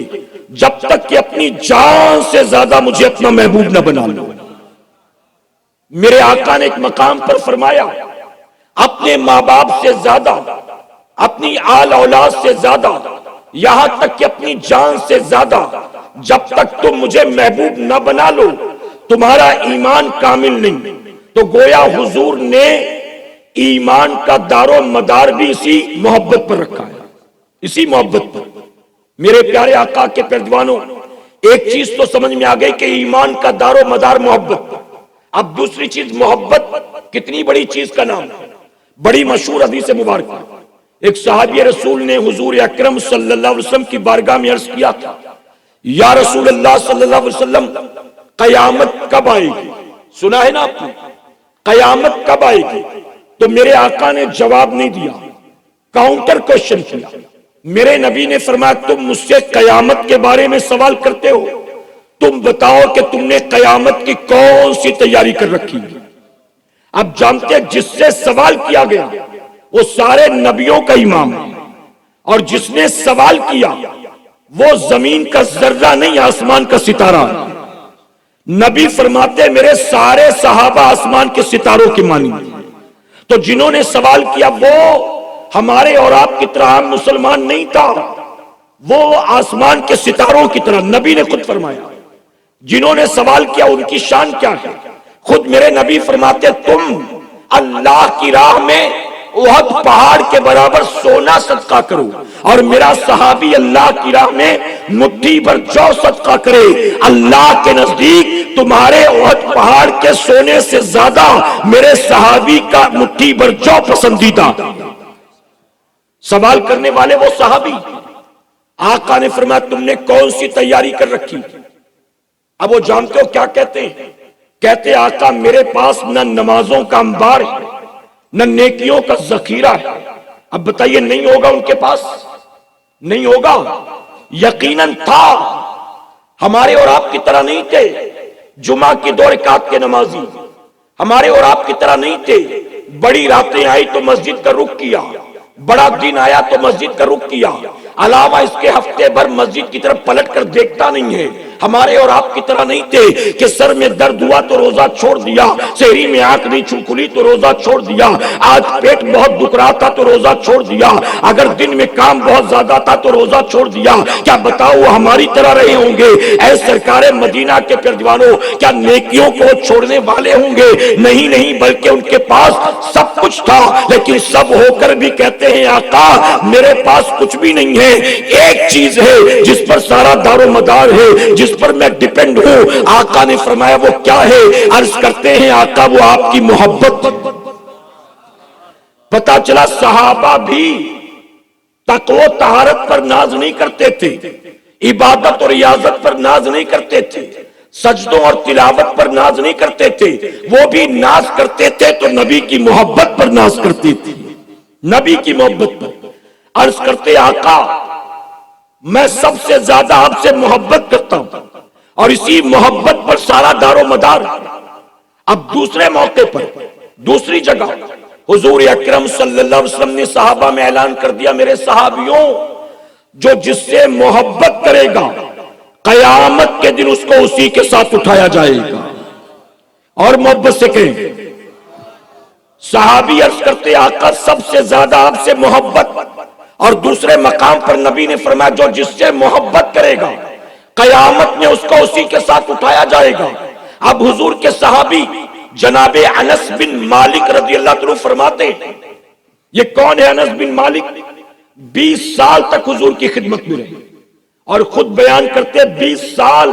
جب تک کہ اپنی جان سے زیادہ مجھے اپنا محبوب نہ بنا لو۔ میرے آقا نے ایک مقام پر فرمایا، اپنے ماں باپ سے زیادہ، اپنی آل اولاد سے زیادہ، یہاں تک کہ اپنی جان سے زیادہ، جب تک تم مجھے محبوب نہ بنا لو تمہارا ایمان کامل نہیں۔ تو گویا حضور نے ایمان کا دار و مدار بھی اسی محبت پر رکھا ہے، اسی محبت پر۔ میرے پیارے آقا کے پردوانوں، ایک چیز تو سمجھ میں آ گئی کہ ایمان کا دار و مدار محبت پر۔ اب دوسری چیز، محبت کتنی بڑی چیز کا نام ہے۔ بڑی مشہور حدیث مبارکہ، ایک صحابی رسول نے حضور اکرم صلی اللہ علیہ وسلم کی بارگاہ میں عرض کیا تھا، یا رسول اللہ صلی اللہ علیہ وسلم قیامت کب آئے گی؟ سنا ہے نا آپ نے، قیامت کب آئے گی؟ تو میرے آقا نے جواب نہیں دیا، کاؤنٹر کوشچن کیا۔ میرے نبی نے فرمایا تم مجھ سے قیامت کے بارے میں سوال کرتے ہو، تم بتاؤ کہ تم نے قیامت کی کون سی تیاری کر رکھی ہے؟ اب جانتے ہیں جس سے سوال کیا گیا وہ سارے نبیوں کا امام ہے، اور جس نے سوال کیا وہ زمین کا ذرہ نہیں آسمان کا ستارہ ہے۔ نبی فرماتے میرے سارے صحابہ آسمان کے ستاروں کے مانی، تو جنہوں نے سوال کیا وہ ہمارے اور آپ کی طرح عام مسلمان نہیں تھا، وہ آسمان کے ستاروں کی طرح، نبی نے خود فرمایا۔ جنہوں نے سوال کیا ان کی شان کیا ہے؟ خود میرے نبی فرماتے تم اللہ کی راہ میں احد پہاڑ کے برابر سونا صدقہ کرو، اور میرا صحابی اللہ کی راہ میں مٹھی بھر جو صدقہ کرے، اللہ کے نزدیک تمہارے احد پہاڑ کے سونے سے زیادہ میرے صحابی کا مٹھی بھر جو پسندیدہ۔ سوال کرنے والے وہ صحابی، آقا نے فرمایا تم نے کون سی تیاری کر رکھی؟ اب وہ جانتے ہو کیا کہتے ہیں؟ کہتے آقا میرے پاس نہ نمازوں کا انبار ہے نہ نیکیوں کا ذخیرہ ہے۔ اب بتائیے نہیں ہوگا ان کے پاس؟ نہیں ہوگا؟ یقیناً تھا، ہمارے اور آپ کی طرح نہیں تھے جمعہ کی 2 رکعت کے نمازی، ہمارے اور آپ کی طرح نہیں تھے بڑی راتیں آئی تو مسجد کا رخ کیا، بڑا دن آیا تو مسجد کا رخ کیا، علاوہ اس کے ہفتے بھر مسجد کی طرف پلٹ کر دیکھتا نہیں ہے۔ ہمارے اور آپ کی طرح نہیں تھے کہ سر میں درد ہوا تو روزہ چھوڑ دیا، سحری میں آنکھ نہیں کھلی تو روزہ چھوڑ دیا، آج پیٹ بہت دکھ رہا تھا تو روزہ چھوڑ دیا، اگر دن میں کام بہت زیادہ تھا تو روزہ چھوڑ دیا۔ کیا بتاؤ وہ ہماری طرح رہے ہوں گے؟ اے سرکار مدینہ کے پردوانوں، کیا نیکیوں کو چھوڑنے والے ہوں گے؟ نہیں نہیں، بلکہ ان کے پاس سب کچھ تھا، لیکن سب ہو کر بھی کہتے ہیں آقا میرے پاس کچھ بھی نہیں ہے، ایک چیز ہے جس پر سارا دار و مدار ہے، جس پر میں ڈیپینڈ ہوں۔ آقا نے فرمایا وہ کیا ہے؟ عرض کرتے ہیں آقا وہ آپ کی محبت۔ پتا چلا صحابہ بھی تقوی و طہارت پر ناز نہیں کرتے تھے، عبادت اور ریاضت پر ناز نہیں کرتے تھے، سجدوں اور تلاوت پر ناز نہیں کرتے تھے، وہ بھی ناز کرتے تھے تو نبی کی محبت پر ناز کرتے تھے، نبی کی محبت پر۔ عرض کرتے آقا میں سب سے زیادہ آپ سے محبت کرتا ہوں، اور اسی محبت پر سارا دار و مدار۔ اب دوسرے موقع پر دوسری جگہ حضور اکرم صلی اللہ علیہ وسلم نے صحابہ میں اعلان کر دیا میرے صحابیوں جو جس سے محبت کرے گا قیامت کے دن اس کو اسی کے ساتھ اٹھایا جائے گا، اور محبت سے کہیں۔ صحابی عرض کرتے آقا سب سے زیادہ آپ سے محبت، اور دوسرے مقام پر نبی نے فرمایا جو جس سے محبت کرے گا قیامت میں اس کو اسی کے ساتھ اٹھایا جائے گا۔ اب حضور کے صحابی جناب انس بن مالک رضی اللہ عنہ فرماتے ہیں، یہ کون ہے انس بن مالک؟ 20 سال تک حضور کی خدمت میں رہے، اور خود بیان کرتے 20 سال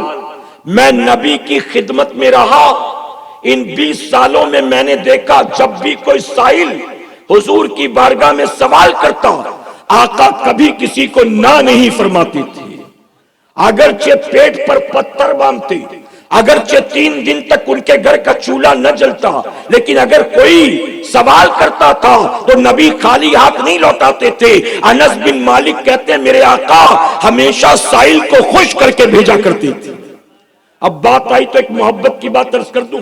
میں نبی کی خدمت میں رہا، ان 20 سالوں میں میں نے دیکھا جب بھی کوئی سائل حضور کی بارگاہ میں سوال کرتا آقا کبھی کسی کو نہ نہیں فرماتے تھے، اگرچہ پیٹ پر پتھر باندھتے، اگرچہ 3 دن تک ان کے گھر کا چولہا نہ جلتا، لیکن اگر کوئی سوال کرتا تھا تو نبی خالی ہاتھ نہیں لوٹاتے تھے۔ انس بن مالک کہتے ہیں میرے آقا ہمیشہ سائل کو خوش کر کے بھیجا کرتے تھے۔ اب بات آئی تو ایک محبت کی بات عرض کر دوں،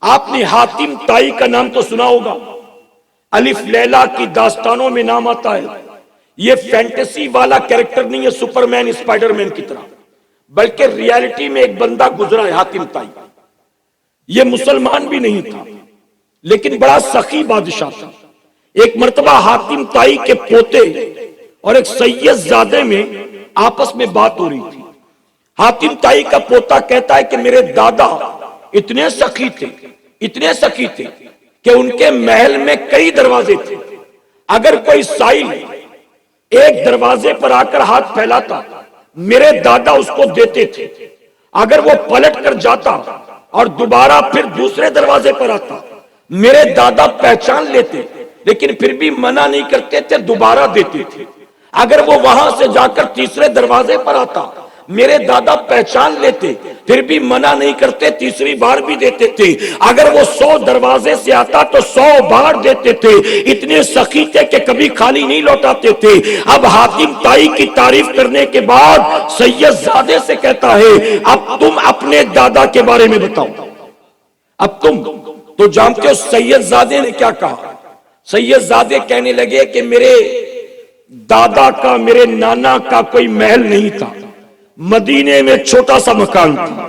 آپ نے حاتم طائی کا نام تو سنا ہوگا، الف لیلا کی داستانوں میں نام آتا ہے، یہ فینٹیسی والا کیریکٹر نہیں ہے سپرمین اسپائڈر مین کی طرح، بلکہ ریالٹی میں ایک بندہ گزرا ہے حاتم طائی۔ یہ مسلمان بھی نہیں تھا لیکن بڑا سخی بادشاہ تھا۔ ایک مرتبہ حاتم طائی کے پوتے اور ایک سید زادے میں آپس میں بات ہو رہی تھی۔ حاتم طائی کا پوتا کہتا ہے کہ میرے دادا اتنے سخی تھے کہ ان کے محل میں کئی دروازے تھے، اگر کوئی سائل ایک دروازے پر آ کر ہاتھ پھیلاتا میرے دادا اس کو دیتے تھے، اگر وہ پلٹ کر جاتا اور دوبارہ پھر دوسرے دروازے پر آتا میرے دادا پہچان لیتے لیکن پھر بھی منع نہیں کرتے تھے، دوبارہ دیتے تھے۔ اگر وہ وہاں سے جا کر تیسرے دروازے پر آتا، میرے دادا پہچان لیتے، پھر بھی منع نہیں کرتے، تیسری بار بھی دیتے تھے۔ اگر وہ 100 دروازے سے آتا تو 100 بار دیتے تھے، اتنے سخی تھے کہ کبھی خالی نہیں لوٹاتے تھے۔ اب حاتم طائی کی تعریف کرنے کے بعد سید زادے سے کہتا ہے اب تم اپنے دادا کے بارے میں بتاؤ۔ اب تم تو جانتے ہو سید زادے نے کیا کہا؟ سید زادے کہنے لگے کہ میرے دادا کا، میرے نانا کا کوئی محل نہیں تھا، مدینے میں چھوٹا سا مکان تھا،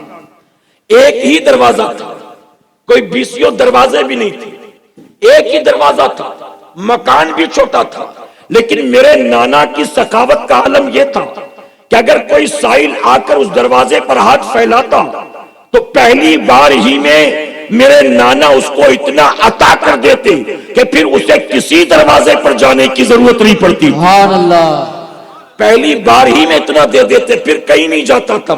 ایک ہی دروازہ تھا، کوئی 20 دروازے بھی نہیں تھے، ایک ہی دروازہ تھا، مکان بھی چھوٹا تھا۔ لیکن میرے نانا کی سخاوت کا عالم یہ تھا کہ اگر کوئی سائل آ کر اس دروازے پر ہاتھ پھیلاتا تو پہلی بار ہی میں میرے نانا اس کو اتنا عطا کر دیتے کہ پھر اسے کسی دروازے پر جانے کی ضرورت نہیں پڑتی۔ سبحان اللہ۔ پہلی بار ہی میں اتنا دے دیتے، پھر کہیں نہیں جاتا تھا،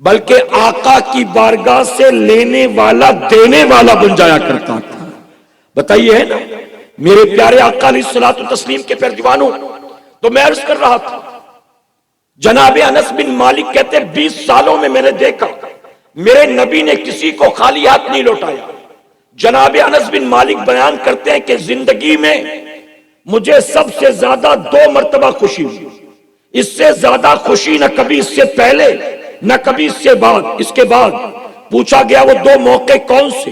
بلکہ آقا کی بارگاہ سے لینے والا دینے والا بن جایا کرتا تھا۔ بتائیے ہے نا میرے پیارے آقا علیہ الصلوۃ والتسلیم کے پیروانوں، تو میں عرض کر رہا تھا جناب انس بن مالک کہتے 20 سالوں میں نے دیکھا میرے نبی نے کسی کو خالی ہاتھ نہیں لوٹایا۔ جناب انس بن مالک بیان کرتے ہیں کہ زندگی میں مجھے سب سے زیادہ 2 مرتبہ خوشی ہوئی، اس سے زیادہ خوشی نہ کبھی اس سے پہلے نہ کبھی اس سے بعد۔ اس کے بعد پوچھا گیا وہ 2 موقع کون سے؟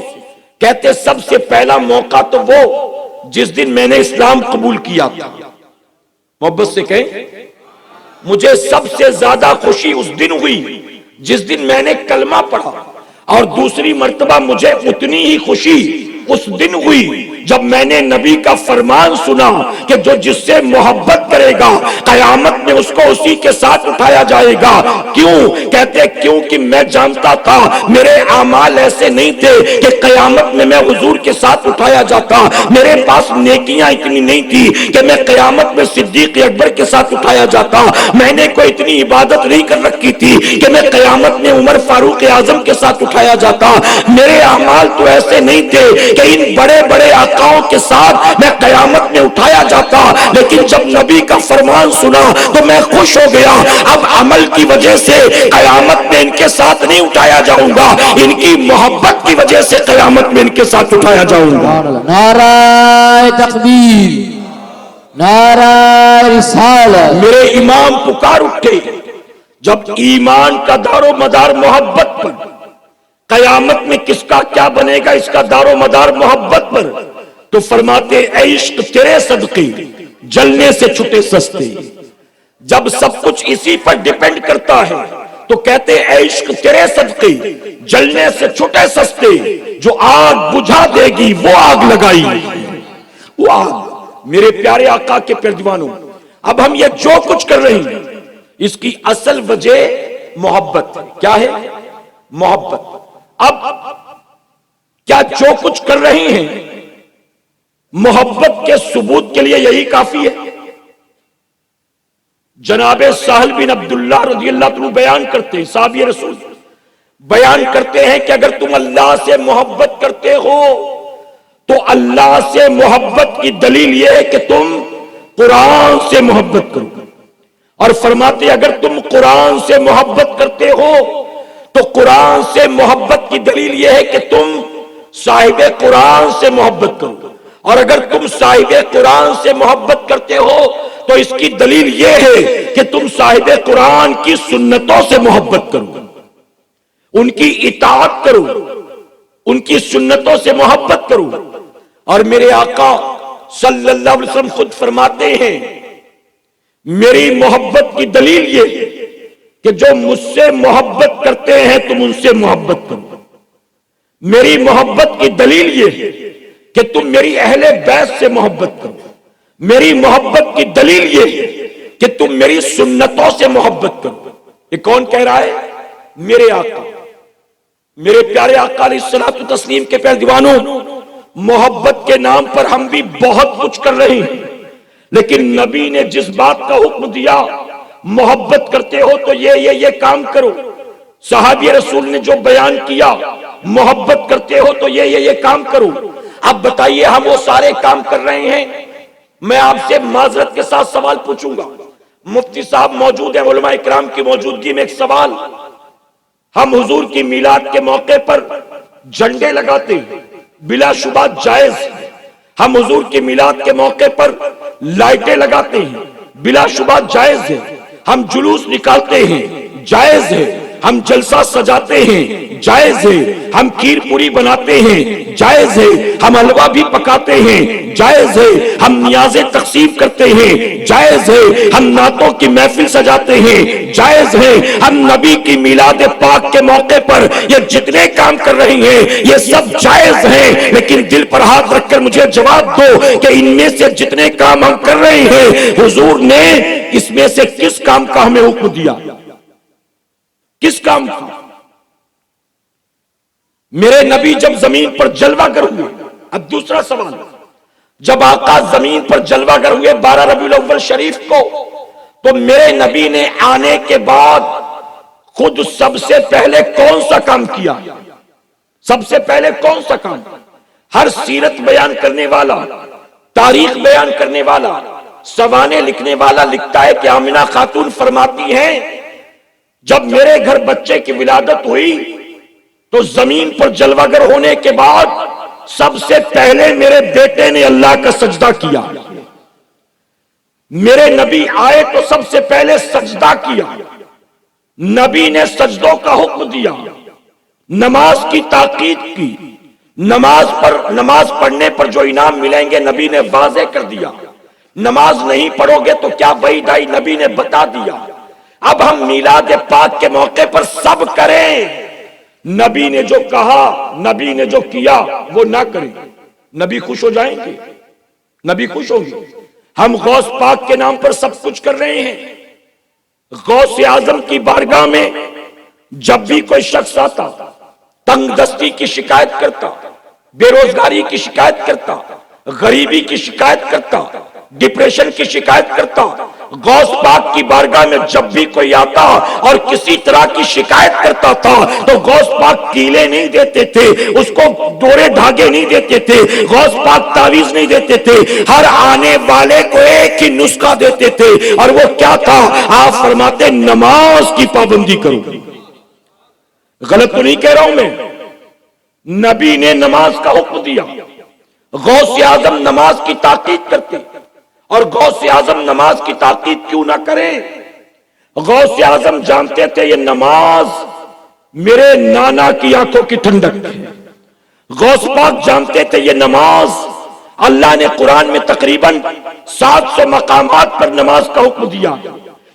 کہتے سب سے پہلا موقع تو وہ جس دن میں نے اسلام قبول کیا تھا۔ محبت سے کہیں مجھے سب سے زیادہ خوشی اس دن ہوئی جس دن میں نے کلمہ پڑھا، اور دوسری مرتبہ مجھے اتنی ہی خوشی اس دن ہوئی جب میں نے نبی کا فرمان سنا کہ جو جس سے محبت کرے گا قیامت میں اس کو اسی کے ساتھ اٹھایا جائے گا۔ کیوں؟ کہتے کیونکہ میں جانتا تھا میرے اعمال ایسے نہیں تھے کہ قیامت میں حضور کے ساتھ اٹھایا جاتا، میرے پاس نیکیاں اتنی نہیں تھی کہ میں قیامت میں صدیق اکبر کے ساتھ اٹھایا جاتا، میں نے کوئی اتنی عبادت نہیں کر رکھی تھی کہ میں قیامت میں عمر فاروق اعظم کے ساتھ اٹھایا جاتا، میرے اعمال تو ایسے نہیں تھے کہ ان بڑے بڑے آقاؤں کے ساتھ میں قیامت میں اٹھایا جاتا، لیکن جب نبی کا فرمان سنا تو میں خوش ہو گیا۔ اب عمل کی وجہ سے قیامت میں ان کے ساتھ نہیں اٹھایا جاؤں گا، ان کی محبت کی وجہ سے قیامت میں ان کے ساتھ اٹھایا جاؤں گا۔ نعرہ تکبیر، نعرہ رسالت۔ میرے امام پکار اٹھے جب ایمان کا دار و مدار محبت پر، قیامت میں کس کا کیا بنے گا اس کا دار و مدار محبت پر، تو فرماتے اے عشق تیرے صدقے جلنے سے چھٹے سستے۔ جب سب کچھ اسی پر ڈیپینڈ کرتا ہے تو کہتے اے عشق تیرے صدقے جلنے سے چھٹے سستے، جو آگ بجھا دے گی وہ آگ لگائی، وہ آگ۔ میرے پیارے آقا کے پیروانوں، اب ہم یہ جو کچھ کر رہے ہیں اس کی اصل وجہ محبت کیا ہے؟ محبت۔ اب کیا جو کچھ کر رہے ہیں محبت کے ثبوت کے لیے یہی کافی ہے؟ جناب سہل بن عبداللہ رضی اللہ عنہ بیان کرتے ہیں، صحابی رسول بیان کرتے ہیں کہ اگر تم اللہ سے محبت کرتے ہو تو اللہ سے محبت کی دلیل یہ ہے کہ تم قرآن سے محبت کرو، اور فرماتے اگر تم قرآن سے محبت کرتے ہو تو قرآن سے محبت کی دلیل یہ ہے کہ تم صاحب قرآن سے محبت کرو، اور اگر تم صاحب قرآن سے محبت کرتے ہو تو اس کی دلیل یہ ہے کہ تم صاحب قرآن کی سنتوں سے محبت کرو، ان کی اطاعت کرو، ان کی سنتوں سے محبت کرو۔ اور میرے آقا صلی اللہ علیہ وسلم خود فرماتے ہیں میری محبت کی دلیل یہ کہ جو مجھ سے محبت کرتے ہیں تم ان سے محبت کرو، میری محبت کی دلیل یہ کہ تم میری اہل بیت سے محبت کرو، میری محبت کی دلیل یہ کہ تم میری سنتوں سے محبت کرو۔ یہ کون کہہ رہا ہے؟ میرے آقا، میرے پیارے آقا علیہ الصلوۃ والتسلیم کے پیارے دیوانوں، محبت کے نام پر ہم بھی بہت کچھ کر رہے ہیں، لیکن نبی نے جس بات کا حکم دیا محبت کرتے ہو تو یہ کام کرو، صحابی رسول نے جو بیان کیا محبت کرتے ہو تو یہ کام کرو۔ اب بتائیے ہم وہ سارے کام کر رہے ہیں. میں آپ سے معذرت کے ساتھ سوال پوچھوں گا، مفتی صاحب موجود ہیں، علماء اکرام کی موجودگی میں ایک سوال. ہم حضور کی میلاد کے موقع پر جھنڈے لگاتے ہیں، بلا شبہ جائز. ہم حضور کی میلاد کے موقع پر لائٹیں لگاتے ہیں، بلا شبہ جائز ہے. ہم جلوس نکالتے ہیں، جائز ہے. ہم جلسہ سجاتے ہیں، جائز ہے. ہم کھیر پوری بناتے ہیں، جائز ہے. ہم حلوہ بھی پکاتے ہیں، جائز ہے. ہم نیازیں تقسیم کرتے ہیں، جائز ہے. ہم نعتوں کی محفل سجاتے ہیں، جائز ہے. ہم نبی کی میلاد پاک کے موقع پر یہ جتنے کام کر رہے ہیں یہ سب جائز ہیں. لیکن دل پر ہاتھ رکھ کر مجھے جواب دو کہ ان میں سے جتنے کام ہم کر رہے ہیں حضور نے اس میں سے کس کام کا ہمیں حکم دیا؟ کس کام کا؟ میرے نبی جب زمین پر جلوہ گر ہوئے، اب دوسرا سوال، جب آقا زمین پر جلوہ گر ہوئے 12 ربیع الاول شریف کو، تو میرے نبی نے آنے کے بعد خود سب سے پہلے کون سا کام کیا؟ سب سے پہلے کون سا کام؟ ہر سیرت بیان کرنے والا، تاریخ بیان کرنے والا، سوانے لکھنے والا لکھتا ہے کہ آمنہ خاتون فرماتی ہیں جب میرے گھر بچے کی ولادت ہوئی تو زمین پر جلوہ گر ہونے کے بعد سب سے پہلے میرے بیٹے نے اللہ کا سجدہ کیا. میرے نبی آئے تو سب سے پہلے سجدہ کیا. نبی نے سجدوں کا حکم دیا، نماز کی تاکید کی. نماز پڑھنے پر جو انعام ملیں گے نبی نے واضح کر دیا. نماز نہیں پڑھو گے تو کیا وعید آئی نبی نے بتا دیا. اب ہم میلاد پاک کے موقع پر سب کریں، نبی نے جو کہا، نبی نے جو کیا وہ نہ کریں، نبی خوش ہو جائیں گے؟ نبی خوش ہوں گے؟ ہم غوث پاک کے نام پر سب کچھ کر رہے ہیں. غوث اعظم کی بارگاہ میں جب بھی کوئی شخص آتا، تنگ دستی کی شکایت کرتا، بے روزگاری کی شکایت کرتا، غریبی کی شکایت کرتا، ڈپریشن کی شکایت کرتا، غوث پاک کی بارگاہ میں جب بھی کوئی آتا اور کسی طرح کی شکایت کرتا تھا تو غوث پاک کیلے نہیں دیتے تھے، اس کو ڈورے دھاگے نہیں دیتے تھے، غوث پاک تعویذ نہیں دیتے تھے. ہر آنے والے کو ایک ہی نسخہ دیتے تھے، اور وہ کیا تھا؟ آپ فرماتے نماز کی پابندی کرو. غلط تو نہیں کہہ رہا ہوں میں؟ نبی نے نماز کا حکم دیا. غوث اعظم نماز کی تاکید کرتے، اور غوث اعظم نماز کی تاکید کیوں نہ کریں؟ غوث اعظم جانتے تھے یہ نماز میرے نانا کی آنکھوں کی ٹھنڈک ہے. غوث پاک جانتے تھے یہ نماز، اللہ نے قرآن میں تقریباً 700 مقامات پر نماز کا حکم دیا.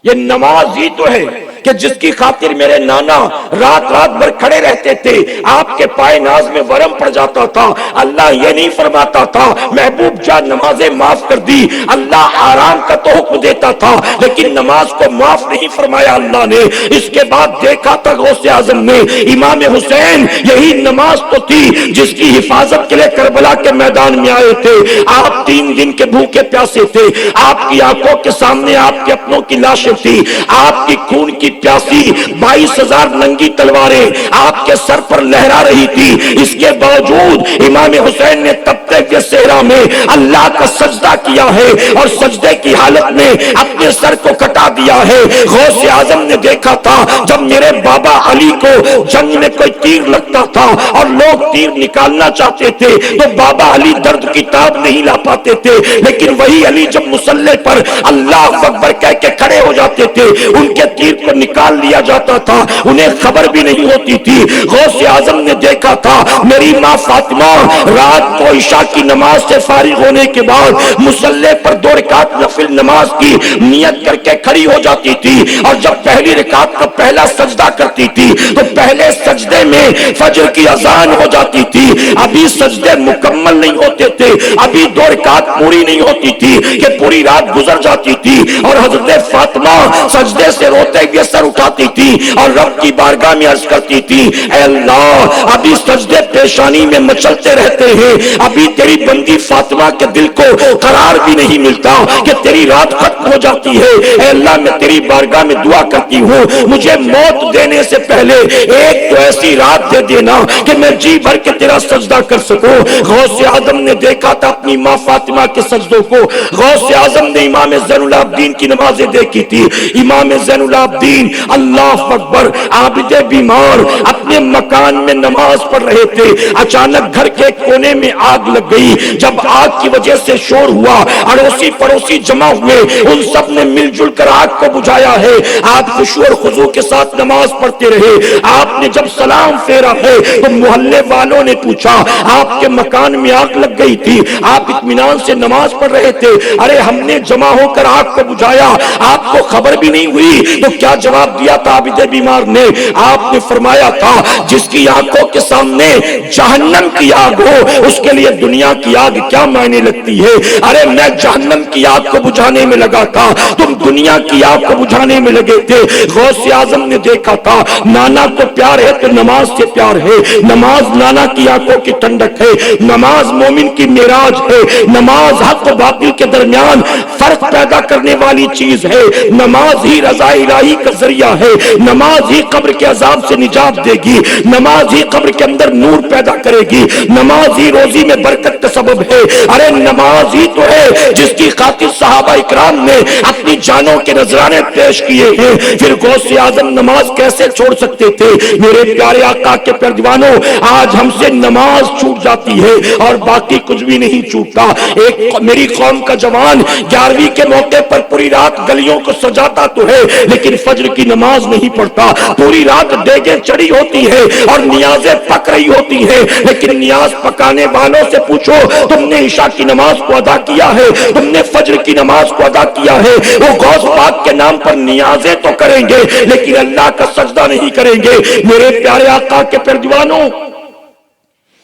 یہ نماز ہی تو ہے کہ جس کی خاطر میرے نانا رات رات بھر کھڑے رہتے تھے، آپ کے پائے ناز میں ورم پڑ جاتا تھا. اللہ یہ نہیں فرماتا تھا محبوب جا نمازیں معاف کر دی، اللہ آرام کا تو حکم دیتا تھا لیکن نماز کو معاف نہیں فرمایا اللہ نے. اس کے بعد دیکھا تھا غوث اعظم نے امام حسین، یہی نماز تو تھی جس کی حفاظت کے لیے کربلا کے میدان میں آئے تھے. آپ 3 دن کے بھوکے پیاسے تھے، آپ کی آنکھوں کے سامنے آپ کے اپنوں کی لاشیں تھی، آپ کی خون کی پیاسی 22,000 ننگی تلواریں آپ کے سر پر لہرا رہی تھی. اس کے باوجود امام حسین نے تپتے ہوئے صحرا میں اللہ کا سجدہ کیا ہے اور سجدے کی حالت میں اپنے سر کو کٹا دیا ہے. غوث اعظم نے دیکھا تھا جب میرے بابا علی کو جنگ میں کوئی تیر لگتا تھا اور لوگ تیر نکالنا چاہتے تھے تو بابا علی درد کی تاب نہیں لا پاتے تھے، لیکن وہی علی جب مصلی پر اللہ اکبر کہہ کے کھڑے ہو جاتے تھے ان کے تیر کو نکال لیا جاتا تھا، انہیں خبر بھی نہیں ہوتی تھی. غوث اعظم نے دیکھا تھا میری ماں فاطمہ رات کو عشاء کی نماز سے فارغ ہونے کے بعد مصلی پر 2 رکعت نفل نماز کی نیت کر کے کھڑی ہو جاتی تھی، اور جب پہلی رکعت کا پہلا سجدہ کرتی تھی تو پہلے سجدے میں فجر کی اذان ہو جاتی تھی. ابھی سجدے مکمل نہیں ہوتے تھے، ابھی 2 رکعت پوری نہیں ہوتی تھی کہ پوری رات گزر جاتی تھی، اور حضرت فاطمہ سجدے سے روتے ہوئے سر اٹھاتی تھی اور رب کی بارگاہ میں عرض کرتی تھی اے اللہ ابھی سجدے پیشانی میں مچلتے رہتے ہیں، ابھی تیری بندی فاطمہ کے دل کو قرار بھی نہیں ملتا کہ تیری رات ختم ہو جاتی ہے. اے اللہ میں تیری بارگاہ میں دعا کرتی ہوں مجھے موت دینے سے پہلے ایک تو ایسی رات دے دینا کہ میں جی بھر کے تیرا سجدہ کر سکوں۔ غوث اعظم نے دیکھا تھا اپنی ماں فاطمہ کے سجدوں کو، غوث اعظم نے امام زین العابدین کی نمازیں دیکھی تھی، امام زین العابدین اللہ اکبر عابد بیمار اپنے مکان میں نماز پڑھ رہے تھے، اچانک گھر کے کونے میں آگ لگ گئی۔ جب آگ کی وجہ سے شور ہوا، اڑوسی پڑوسی جمع ہوئے، ان سب نے مل جل کر آگ کو بجھایا ہے۔ آپ خشوع اور خضوع کے ساتھ نماز پڑھتے رہے۔ آپ نے جب سلام پھیرا ہے تو محلے والوں نے پوچھا آپ کے مکان میں آگ لگ گئی تھی، آپ اطمینان سے نماز پڑھ رہے تھے، ارے ہم نے جمع ہو کر آگ کو بجھایا، آپ کو خبر بھی نہیں ہوئی؟ تو کیا جواب دیا تھا عابد بیمار نے؟ آپ نے فرمایا تھا جس کی آنکھوں کے سامنے جہنم کی آگ ہو اس کے لیے دنیا کی آگ کیا معنی لگتی ہے؟ ارے میں جہنم کی آگ کو بجھانے میں لگا تھا، تم دنیا کی آگ کو بجھانے میں لگے تھے۔ غوث اعظم نے دیکھا تھا نانا کو پیار ہے تو نماز سے پیار ہے، نماز نانا کی آنکھوں کی ٹھنڈک ہے، نماز مومن کی معراج ہے، نماز حق و باطل کے درمیان فرق پیدا کرنے والی چیز ہے، نماز ہی رضا الہی کا ذریعہ ہے، نماز ہی قبر کے عذاب سے نجات دے گی، نماز ہی قبر کے اندر نور پیدا کرے گی، نماز ہی روزی میں برکت کا سبب ہے۔ ارے نماز ہی تو ہے جس کی خاطر صحابہ اکرام نے اپنی جانوں کے نذرانے پیش کیے ہیں، پھر غوث اعظم نماز کیسے چھوڑ سکتے تھے؟ میرے پیارے آقا کے پردوانوں، آج ہم سے نماز چھوٹ جاتی ہے اور باقی کچھ بھی نہیں چھوٹتا۔ ایک میری قوم کا جوان 11ویں کے موقع پر پوری رات گلیوں کو سجاتا تو ہے لیکن فجر کی نماز نہیں پڑھتا، پوری رات دیگیں چڑھی ہوتی ہے اور نیازیں پک رہی ہوتی ہیں، لیکن نیاز پکانے والوں سے پوچھو تم نے عشاء کی نماز کو ادا کیا ہے، تم نے فجر کی نماز کو ادا کیا ہے؟ وہ غوث پاک کے نام پر نیازیں تو کریں گے لیکن اللہ کا سجدہ نہیں کریں گے۔ میرے پیارے آقا کے پردوانوں،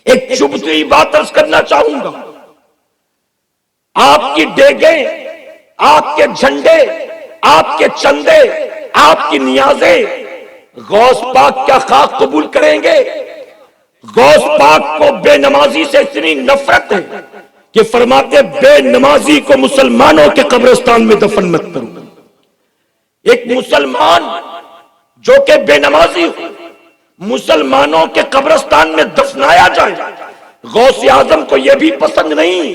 ایک چبھتی بات عرض کرنا چاہوں گا، آپ کی دیگیں، آپ کے جھنڈے، آپ کے چندے، آپ کی نیازیں غوث پاک کیا خاک قبول کریں گے؟ غوث پاک کو بے نمازی سے اتنی نفرت ہے کہ فرماتے بے نمازی کو مسلمانوں کے قبرستان میں دفن مت کرو۔ ایک مسلمان جو کہ بے نمازی ہو، مسلمانوں کے قبرستان میں دفنایا جائے، غوث اعظم کو یہ بھی پسند نہیں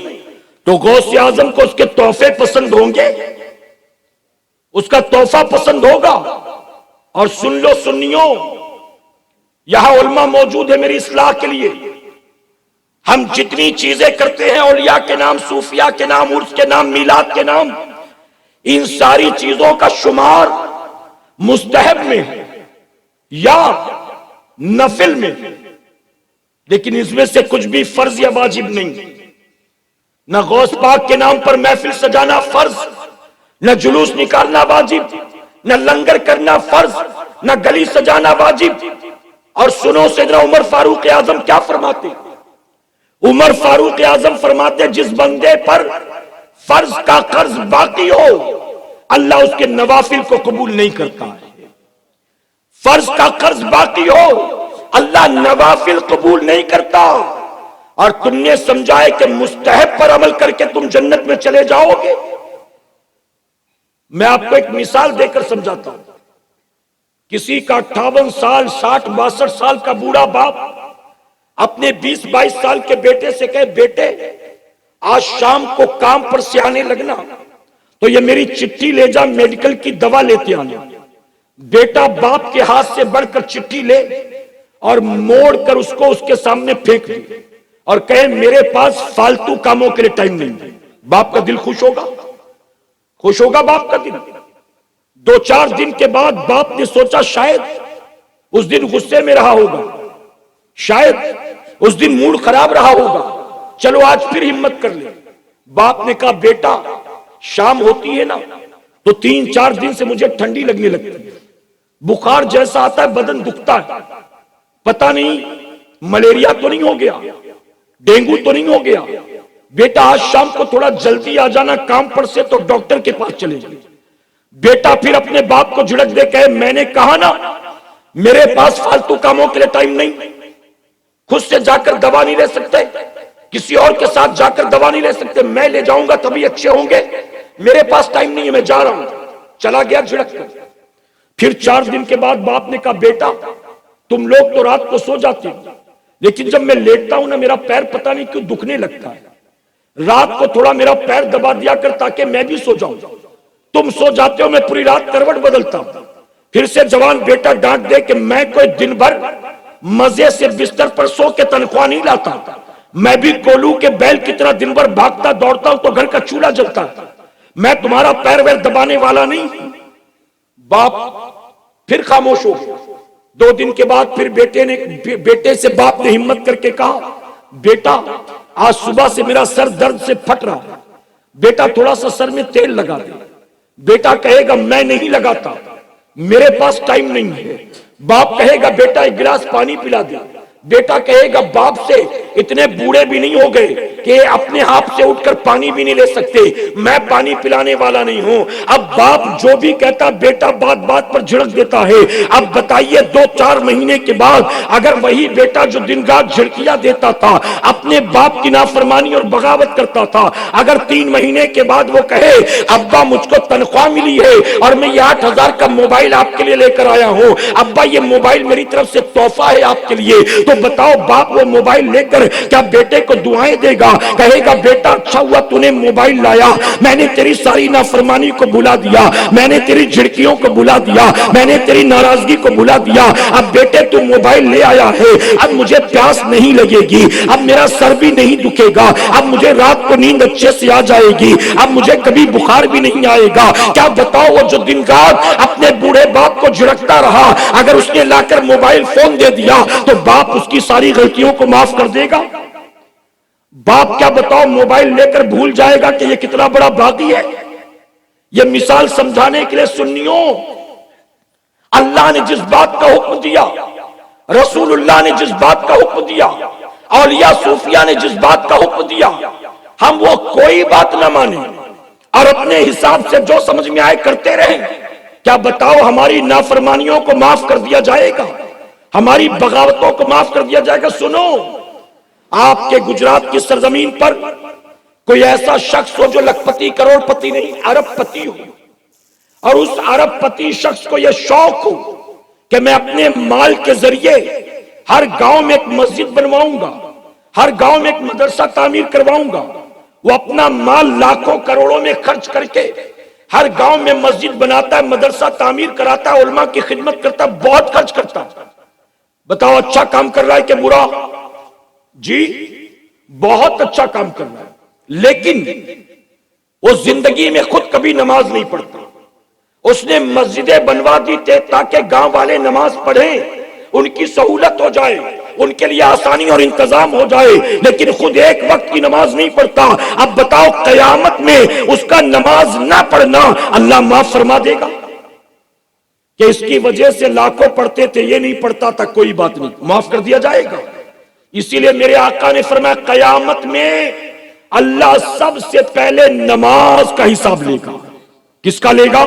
تو غوث اعظم کو اس کے تحفے پسند ہوں گے، اس کا تحفہ پسند ہوگا۔ اور سن لو سنیوں، یہاں علماء موجود ہے میری اصلاح کے لیے، ہم جتنی چیزیں کرتے ہیں اولیاء کے نام، صوفیاء کے نام، عرس کے نام، میلاد کے نام، ان ساری چیزوں کا شمار مستحب میں ہے یا نفل میں، لیکن اس میں سے کچھ بھی فرض یا واجب نہیں۔ نہ غوث پاک کے نام پر محفل سجانا فرض، نہ جلوس نکالنا واجب، نہ لنگر کرنا فرض، نہ گلی سجانا واجب۔ اور سنو سیدنا عمر فاروق اعظم کیا فرماتے؟ عمر فاروق اعظم فرماتے جس بندے پر فرض کا قرض باقی ہو اللہ اس کے نوافل کو قبول نہیں کرتا ہے۔ فرض کا قرض باقی ہو اللہ نوافل قبول نہیں کرتا، اور تم نے سمجھا ہے کہ مستحب پر عمل کر کے تم جنت میں چلے جاؤ گے۔ میں آپ کو ایک مثال دے کر سمجھاتا ہوں۔ کسی کا 58 سال 60 62 سال کا بوڑھا باپ اپنے 20 22 سال کے بیٹے سے کہے بیٹے آج شام کو کام پر سے آنے لگنا تو یہ میری چٹھی لے جا، میڈیکل کی دوا لیتے آنا۔ بیٹا باپ کے ہاتھ سے بڑھ کر چٹھی لے اور موڑ کر اس کو اس کے سامنے پھینک دے اور کہے میرے پاس فالتو کاموں کے لیے ٹائم نہیں ہے۔ باپ کا دل خوش ہوگا؟ خوش ہوگا باپ کا دل؟ 2-4 دن کے بعد باپ نے سوچا شاید اس دن غصے میں رہا ہوگا، شاید اس دن موڈ خراب رہا ہوگا، چلو آج پھر ہمت کر لے۔ باپ نے کہا بیٹا شام ہوتی ہے نا تو 3-4 دن سے مجھے ٹھنڈی لگنے لگتی ہے، بخار جیسا آتا ہے، بدن دکھتا ہے، پتہ نہیں ملیریا تو نہیں ہو گیا، ڈینگو تو نہیں ہو گیا، بیٹا آج شام کو تھوڑا جلدی آ جانا کام پر سے تو ڈاکٹر کے پاس چلے جائیں۔ بیٹا پھر اپنے باپ کو جھڑک دے کہے میں نے کہا نا میرے پاس فالتو کاموں کے لیے ٹائم نہیں، خود سے جا کر دوا نہیں لے سکتے، کسی اور کے ساتھ جا کر دوا نہیں لے سکتے، میں لے جاؤں گا تبھی اچھے ہوں گے، میرے پاس ٹائم نہیں ہے میں جا رہا ہوں۔ چلا گیا جھڑک کر۔ پھر 4 دن کے بعد باپ نے کہا بیٹا تم لوگ تو رات کو سو جاتے ہو، لیکن جب میں لیٹتا ہوں نا میرا پیر پتہ نہیں کیوں دکھنے لگتا ہے۔ رات کو تھوڑا میرا پیر دبا دیا کر تاکہ میں بھی سو جاؤں۔ تم سو جاتے ہو، میں پوری رات کروٹ بدلتا ہوں۔ پھر سے جوان بیٹا ڈانٹ دے کہ میں کوئی دن بھر مزے سے بستر پر سو کے تنخواہ نہیں لاتا، میں بھی کولو کے بیل کی طرح دن بھر بھاگتا دوڑتا ہوں تو گھر کا چولہا جلتا ہے، میں تمہارا پیر ویر دبانے والا نہیں۔ باپ پھر خاموش ہو۔ 2 دن کے بعد پھر بیٹے سے باپ نے ہمت کر کے کہا، بیٹا آج صبح سے میرا سر درد سے پھٹ رہا ہے، بیٹا تھوڑا سا سر میں تیل لگا دے۔ بیٹا کہے گا میں نہیں لگاتا، میرے پاس ٹائم نہیں ہے۔ باپ کہے گا بیٹا ایک گلاس پانی پلا دے۔ بیٹا کہے گا باپ سے اتنے بوڑھے بھی نہیں ہو گئے کہ اپنے ہاتھ سے اٹھ کر پانی بھی نہیں لے سکتے، میں پانی پلانے والا نہیں ہوں۔ اب باپ جو بھی کہتا بیٹا بات بات پر جھڑک دیتا ہے۔ اب بتائیے 2-4 مہینے کے بعد اگر وہی بیٹا جو دن رات جھڑکیاں دیتا تھا، اپنے باپ کی نافرمانی اور بغاوت کرتا تھا، اگر 3 مہینے کے بعد وہ کہے ابا مجھ کو تنخواہ ملی ہے اور میں یہ 8,000 کا موبائل آپ کے لیے لے کر آیا ہوں، ابا یہ موبائل میری طرف سے تحفہ ہے آپ کے لیے، تو بتاؤ باپ وہ موبائل لے کر کیا بیٹے کو دعائیں دے گا؟ کہے گا بیٹا اچھا ہوا تو نے موبائل لایا، میں نے تیری ساری نافرمانی کو بھلا دیا، میں نے تیری جھڑکیوں کو بھلا دیا، میں نے تیری ناراضگی کو بھلا دیا۔ اب بیٹے تو موبائل لے آیا ہے، اب مجھے پیاس نہیں لگے گی، اب میرا سر بھی نہیں دکھے گا، اب مجھے رات کو نیند اچھے سے آ جائے گی، اب مجھے کبھی بخار بھی نہیں آئے گا۔ کیا بتاؤ وہ جو دن رات اپنے بوڑھے باپ کو جھڑکتا رہا، اگر اس نے لا کر موبائل فون دے دیا تو باپ اس کی ساری غلطیوں کو معاف کر دے گا؟ باپ کیا بتاؤ موبائل لے کر بھول جائے گا کہ یہ کتنا بڑا باغی ہے؟ یہ مثال سمجھانے کے لیے سنیوں، اللہ نے جس بات کا حکم دیا، رسول اللہ نے جس بات کا حکم دیا، اولیاء صوفیاء نے جس بات کا حکم دیا، ہم وہ کوئی بات نہ مانیں اور اپنے حساب سے جو سمجھ میں آئے کرتے رہیں، کیا بتاؤ ہماری نافرمانیوں کو معاف کر دیا جائے گا؟ ہماری بغاوتوں کو معاف کر دیا جائے گا؟ سنو، آپ کے گجرات کی سرزمین پر کوئی ایسا شخص ہو جو لکھ پتی کروڑ پتی نہیں ارب پتی ہو، اور اس ارب پتی شخص کو یہ شوق ہو کہ میں اپنے مال کے ذریعے ہر گاؤں میں ایک مسجد بنواؤں گا، ہر گاؤں میں ایک مدرسہ تعمیر کرواؤں گا۔ وہ اپنا مال لاکھوں کروڑوں میں خرچ کر کے ہر گاؤں میں مسجد بناتا ہے، مدرسہ تعمیر کراتا ہے، علماء کی خدمت کرتا ہے، بہت خرچ کرتا ہے۔ بتاؤ اچھا کام کر رہا ہے کہ برا؟ جی بہت اچھا کام کر رہا ہے، لیکن وہ زندگی میں خود کبھی نماز نہیں پڑھتا۔ اس نے مسجدیں بنوا دی تھے تاکہ گاؤں والے نماز پڑھیں، ان کی سہولت ہو جائے، ان کے لیے آسانی اور انتظام ہو جائے، لیکن خود ایک وقت کی نماز نہیں پڑھتا۔ اب بتاؤ قیامت میں اس کا نماز نہ پڑھنا اللہ معاف فرما دے گا؟ کہ اس کی وجہ سے لاکھوں پڑھتے تھے یہ نہیں پڑھتا تھا، کوئی بات نہیں، معاف کر دیا جائے گا؟ اسی لیے میرے آقا نے فرمایا قیامت میں اللہ سب سے پہلے نماز کا حساب لے گا۔ کس کا لے گا؟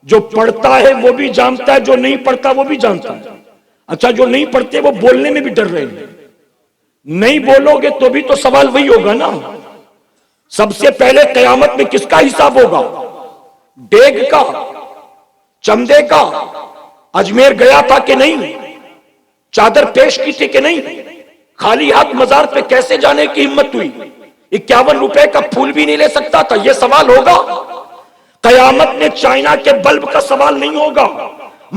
جو پڑھتا ہے وہ بھی جانتا ہے، جو نہیں پڑھتا وہ بھی جانتا ہے۔ اچھا جو نہیں پڑھتے وہ بولنے میں بھی ڈر رہے ہیں، نہیں بولو گے تو بھی تو سوال وہی ہوگا نا۔ سب سے پہلے قیامت میں کس کا حساب ہوگا؟ ڈیگ کا، چمدے کا؟ اجمیر گیا تھا کہ نہیں؟ چادر پیش کی تھی کہ نہیں؟ خالی ہاتھ مزار پہ کیسے جانے کی ہمت ہوئی؟ 51 روپے کا پھول بھی نہیں لے سکتا تھا؟ یہ سوال ہوگا؟ قیامت میں چائنا کے بلب کا سوال نہیں ہوگا،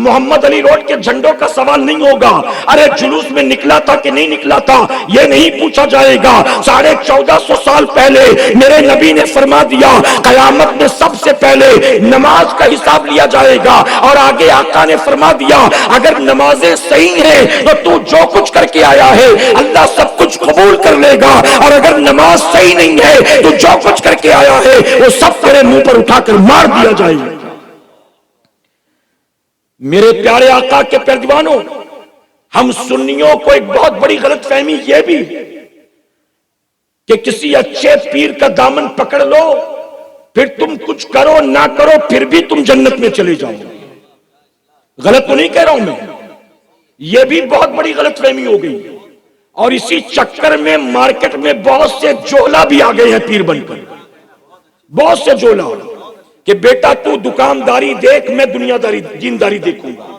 محمد علی روڈ کے جھنڈوں کا سوال نہیں ہوگا، ارے جلوس میں نکلا تھا کہ نہیں نکلا تھا یہ نہیں پوچھا جائے گا۔ 1450 سال پہلے میرے نبی نے فرما دیا قیامت میں سب سے پہلے نماز کا حساب لیا جائے گا، اور آگے آقا نے فرما دیا اگر نمازیں صحیح ہیں تو تو جو کچھ کر کے آیا ہے اللہ سب کچھ قبول کر لے گا، اور اگر نماز صحیح نہیں ہے تو جو کچھ کر کے آیا ہے وہ سب تیرے منہ پر اٹھا کر مار دیا جائے گا۔ میرے پیارے آقا کے پیروانوں، ہم سنیوں کو ایک بہت بڑی غلط فہمی یہ بھی کہ کسی اچھے پیر کا دامن پکڑ لو پھر تم کچھ کرو نہ کرو پھر بھی تم جنت میں چلے جاؤ۔ غلط تو نہیں کہہ رہا ہوں میں، یہ بھی بہت بڑی غلط فہمی ہو گئی، اور اسی چکر میں مارکیٹ میں بہت سے جوہلا بھی آ گئے ہیں پیر بن کر، بہت سے جوہلا کہ بیٹا تو دکانداری دیکھ میں دنیا داری دینداری دیکھوں گا،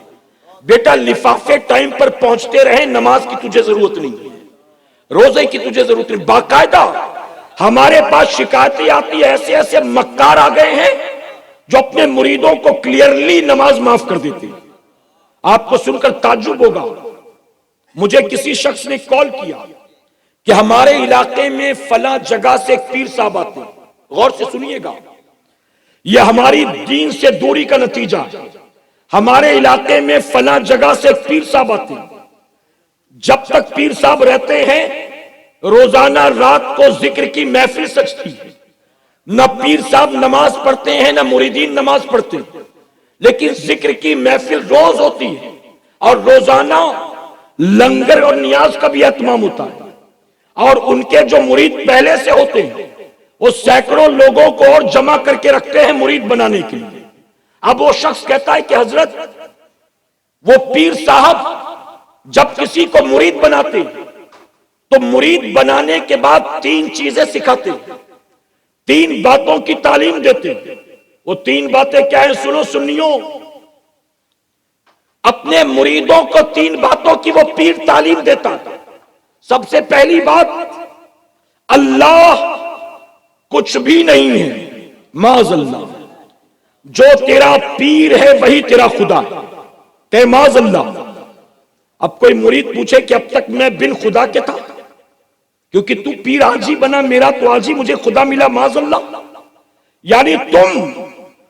بیٹا لفافے ٹائم پر پہنچتے رہیں، نماز کی تجھے ضرورت نہیں ہے، روزے کی تجھے ضرورت نہیں۔ باقاعدہ ہمارے پاس شکایتیں آتی ہیں، ایسے ایسے مکار آ گئے ہیں جو اپنے مریدوں کو کلیئرلی نماز معاف کر دیتے ہیں۔ آپ کو سن کر تعجب ہوگا، مجھے کسی شخص نے کال کیا کہ ہمارے علاقے میں فلاں جگہ سے ایک پیر صاحب آتے ہیں، غور سے سنیے گا، یہ ہماری دین سے دوری کا نتیجہ ہے۔ ہمارے علاقے میں فلاں جگہ سے ایک پیر صاحب آتے ہیں، جب تک پیر صاحب رہتے ہیں روزانہ رات کو ذکر کی محفل سجتی ہے، نہ پیر صاحب نماز پڑھتے ہیں نہ مریدین نماز پڑھتے ہیں، لیکن ذکر کی محفل روز ہوتی ہے اور روزانہ لنگر اور نیاز کا بھی اہتمام ہوتا ہے، اور ان کے جو مرید پہلے سے ہوتے ہیں وہ سینکڑوں لوگوں کو اور جمع کر کے رکھتے ہیں مرید بنانے کے لیے۔ اب وہ شخص کہتا ہے کہ حضرت وہ پیر صاحب جب کسی کو مرید بناتے تو مرید بنانے کے بعد 3 چیزیں سکھاتے، 3 باتوں کی تعلیم دیتے۔ وہ 3 باتیں کیا ہیں؟ سنو سنیوں، اپنے مریدوں کو 3 باتوں کی وہ پیر تعلیم دیتا۔ سب سے پہلی بات، اللہ کچھ بھی نہیں ہے، معاذ اللہ، جو تیرا پیر ہے وہی تیرا خدا ہے، کہ معاذ اللہ۔ اب کوئی مرید پوچھے کہ اب تک میں بن خدا کے تھا، کیونکہ تو پیر آج ہی بنا، میرا تو آج ہی مجھے خدا ملا، معاذ اللہ۔ یعنی تم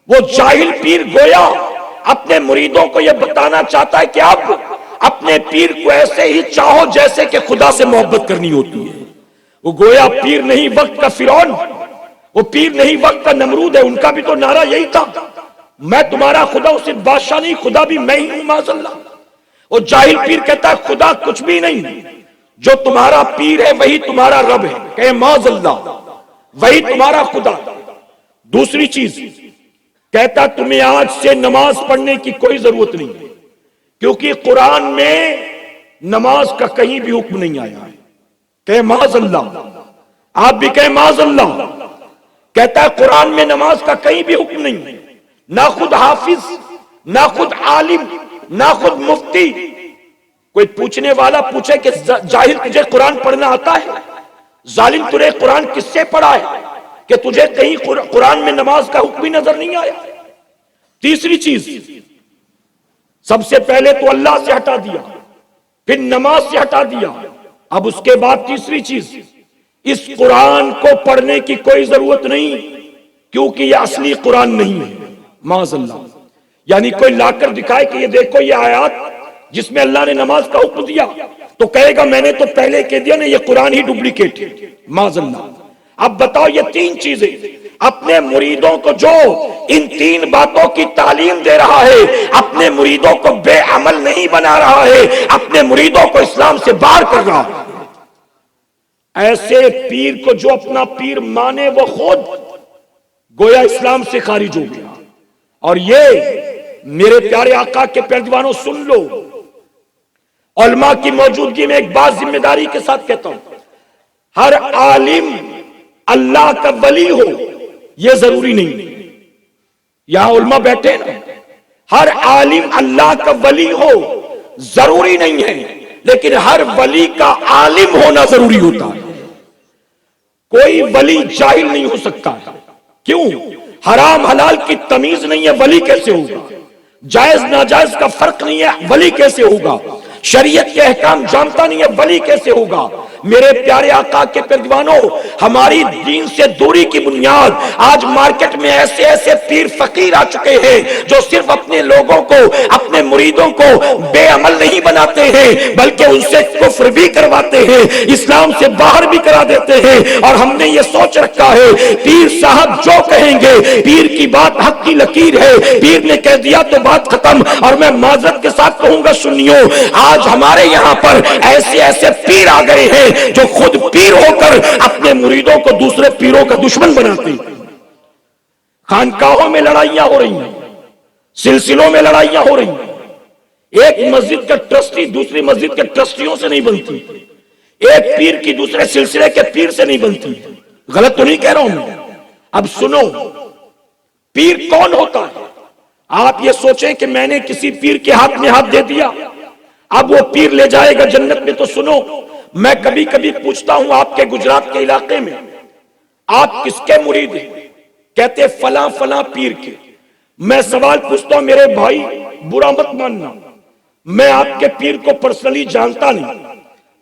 وہ جاہل پیر گویا اپنے مریدوں کو یہ بتانا چاہتا ہے کہ اب اپنے پیر کو ایسے ہی چاہو جیسے کہ خدا سے محبت کرنی ہوتی ہے۔ وہ گویا پیر نہیں وقت کا فرعون، وہ پیر نہیں وقت کا نمرود ہے، ان کا بھی تو نعرہ یہی تھا، میں تمہارا خدا، وہ صرف بادشاہ نہیں، خدا بھی میں ہی ہوں، معاذ اللہ۔ وہ جاہل پیر کہتا ہے خدا کچھ بھی نہیں، جو تمہارا پیر ہے وہی تمہارا رب ہے، کہ معاذ اللہ، وہی تمہارا خدا۔ دوسری چیز کہتا تمہیں آج سے نماز پڑھنے کی کوئی ضرورت نہیں ہے، کیونکہ قرآن میں نماز کا کہیں بھی حکم نہیں آیا ہے، کہ معاذ اللہ، آپ بھی کہیں معاذ اللہ۔ کہتا ہے قرآن میں نماز کا کہیں بھی حکم نہیں ہے، نہ خود حافظ، نہ خود عالم، نہ خود مفتی۔ کوئی پوچھنے والا پوچھے کہ جاہل تجھے قرآن پڑھنا آتا ہے؟ ظالم تجھے قرآن کس سے پڑھا ہے کہ تجھے کہیں قرآن میں نماز کا حکم ہی نظر نہیں آیا؟ تیسری چیز، سب سے پہلے تو اللہ سے ہٹا دیا، پھر نماز سے ہٹا دیا، اب اس کے بعد تیسری چیز، اس قرآن کو پڑھنے کی کوئی ضرورت نہیں کیونکہ یہ اصلی قرآن نہیں ہے، معاذ اللہ۔ یعنی کوئی لا کر دکھائے کہ یہ دیکھو یہ آیات جس میں اللہ نے نماز کا حکم دیا، تو کہے گا میں نے تو پہلے کہہ دیا نا، یہ قرآن ہی ڈپلیکیٹ ہے، معاذ اللہ۔ اب بتاؤ یہ 3 چیزیں اپنے مریدوں کو جو ان 3 باتوں کی تعلیم دے رہا ہے، اپنے مریدوں کو بے عمل نہیں بنا رہا ہے، اپنے مریدوں کو اسلام سے باہر کر رہا ہے۔ ایسے پیر کو جو اپنا پیر مانے وہ خود گویا اسلام سے خارج ہو گیا۔ اور یہ میرے پیارے آقا کے پیروانوں سن لو، علماء کی موجودگی میں ایک بات ذمہ داری کے ساتھ کہتا ہوں، ہر عالم اللہ کا ولی ہو یہ ضروری نہیں۔ یہاں علماء بیٹھے نا، ہر عالم اللہ کا ولی ہو ضروری نہیں ہے، لیکن ہر ولی کا عالم ہونا ضروری ہوتا ہے۔ کوئی ولی جاہل نہیں ہو سکتا ہے، کیوں؟ حرام حلال کی تمیز نہیں ہے، ولی کیسے ہوگا؟ جائز ناجائز کا فرق نہیں ہے، ولی کیسے ہوگا؟ شریعت کے احکام جانتا نہیں ہے، ولی کیسے ہوگا؟ میرے پیارے آقا کے پیروانوں، ہماری دین سے دوری کی بنیاد آج مارکیٹ میں ایسے ایسے پیر فقیر آ چکے ہیں جو صرف اپنے لوگوں کو، اپنے مریدوں کو بے عمل نہیں بناتے ہیں بلکہ ان سے کفر بھی کرواتے ہیں، اسلام سے باہر بھی کرا دیتے ہیں۔ اور ہم نے یہ سوچ رکھا ہے پیر صاحب جو کہیں گے، پیر کی بات حق کی لکیر ہے، پیر نے کہہ دیا تو بات ختم۔ اور میں معذرت کے ساتھ کہوں گا سنیو، آج ہمارے یہاں پر ایسے ایسے پیر آ گئے ہیں جو خود پیر ہو کر اپنے مریدوں کو دوسرے پیروں کا دشمن بناتے ہیں۔ خانقاہوں میں لڑائیاں ہو رہی ہیں، سلسلوں میں لڑائیاں ہو رہی ہیں۔ ایک مسجد کا ٹرسٹی دوسری مسجد کے ٹرسٹیوں سے نہیں بنتی، ایک پیر کی دوسرے سلسلے کے پیر سے نہیں بنتی۔ غلط تو نہیں کہہ رہا ہوں میں؟ اب سنو، پیر کون ہوتا ہے؟ آپ یہ سوچیں کہ میں نے کسی پیر کے ہاتھ میں ہاتھ دے دیا اب وہ پیر لے جائے گا جنت میں. تو سنو، میں کبھی کبھی پوچھتا ہوں آپ کے گجرات کے علاقے میں آپ کس کے مرید ہیں؟ کہتے فلاں فلاں پیر کے. میں سوال پوچھتا ہوں میرے بھائی برا مت ماننا، میں آپ کے پیر کو پرسنلی جانتا نہیں،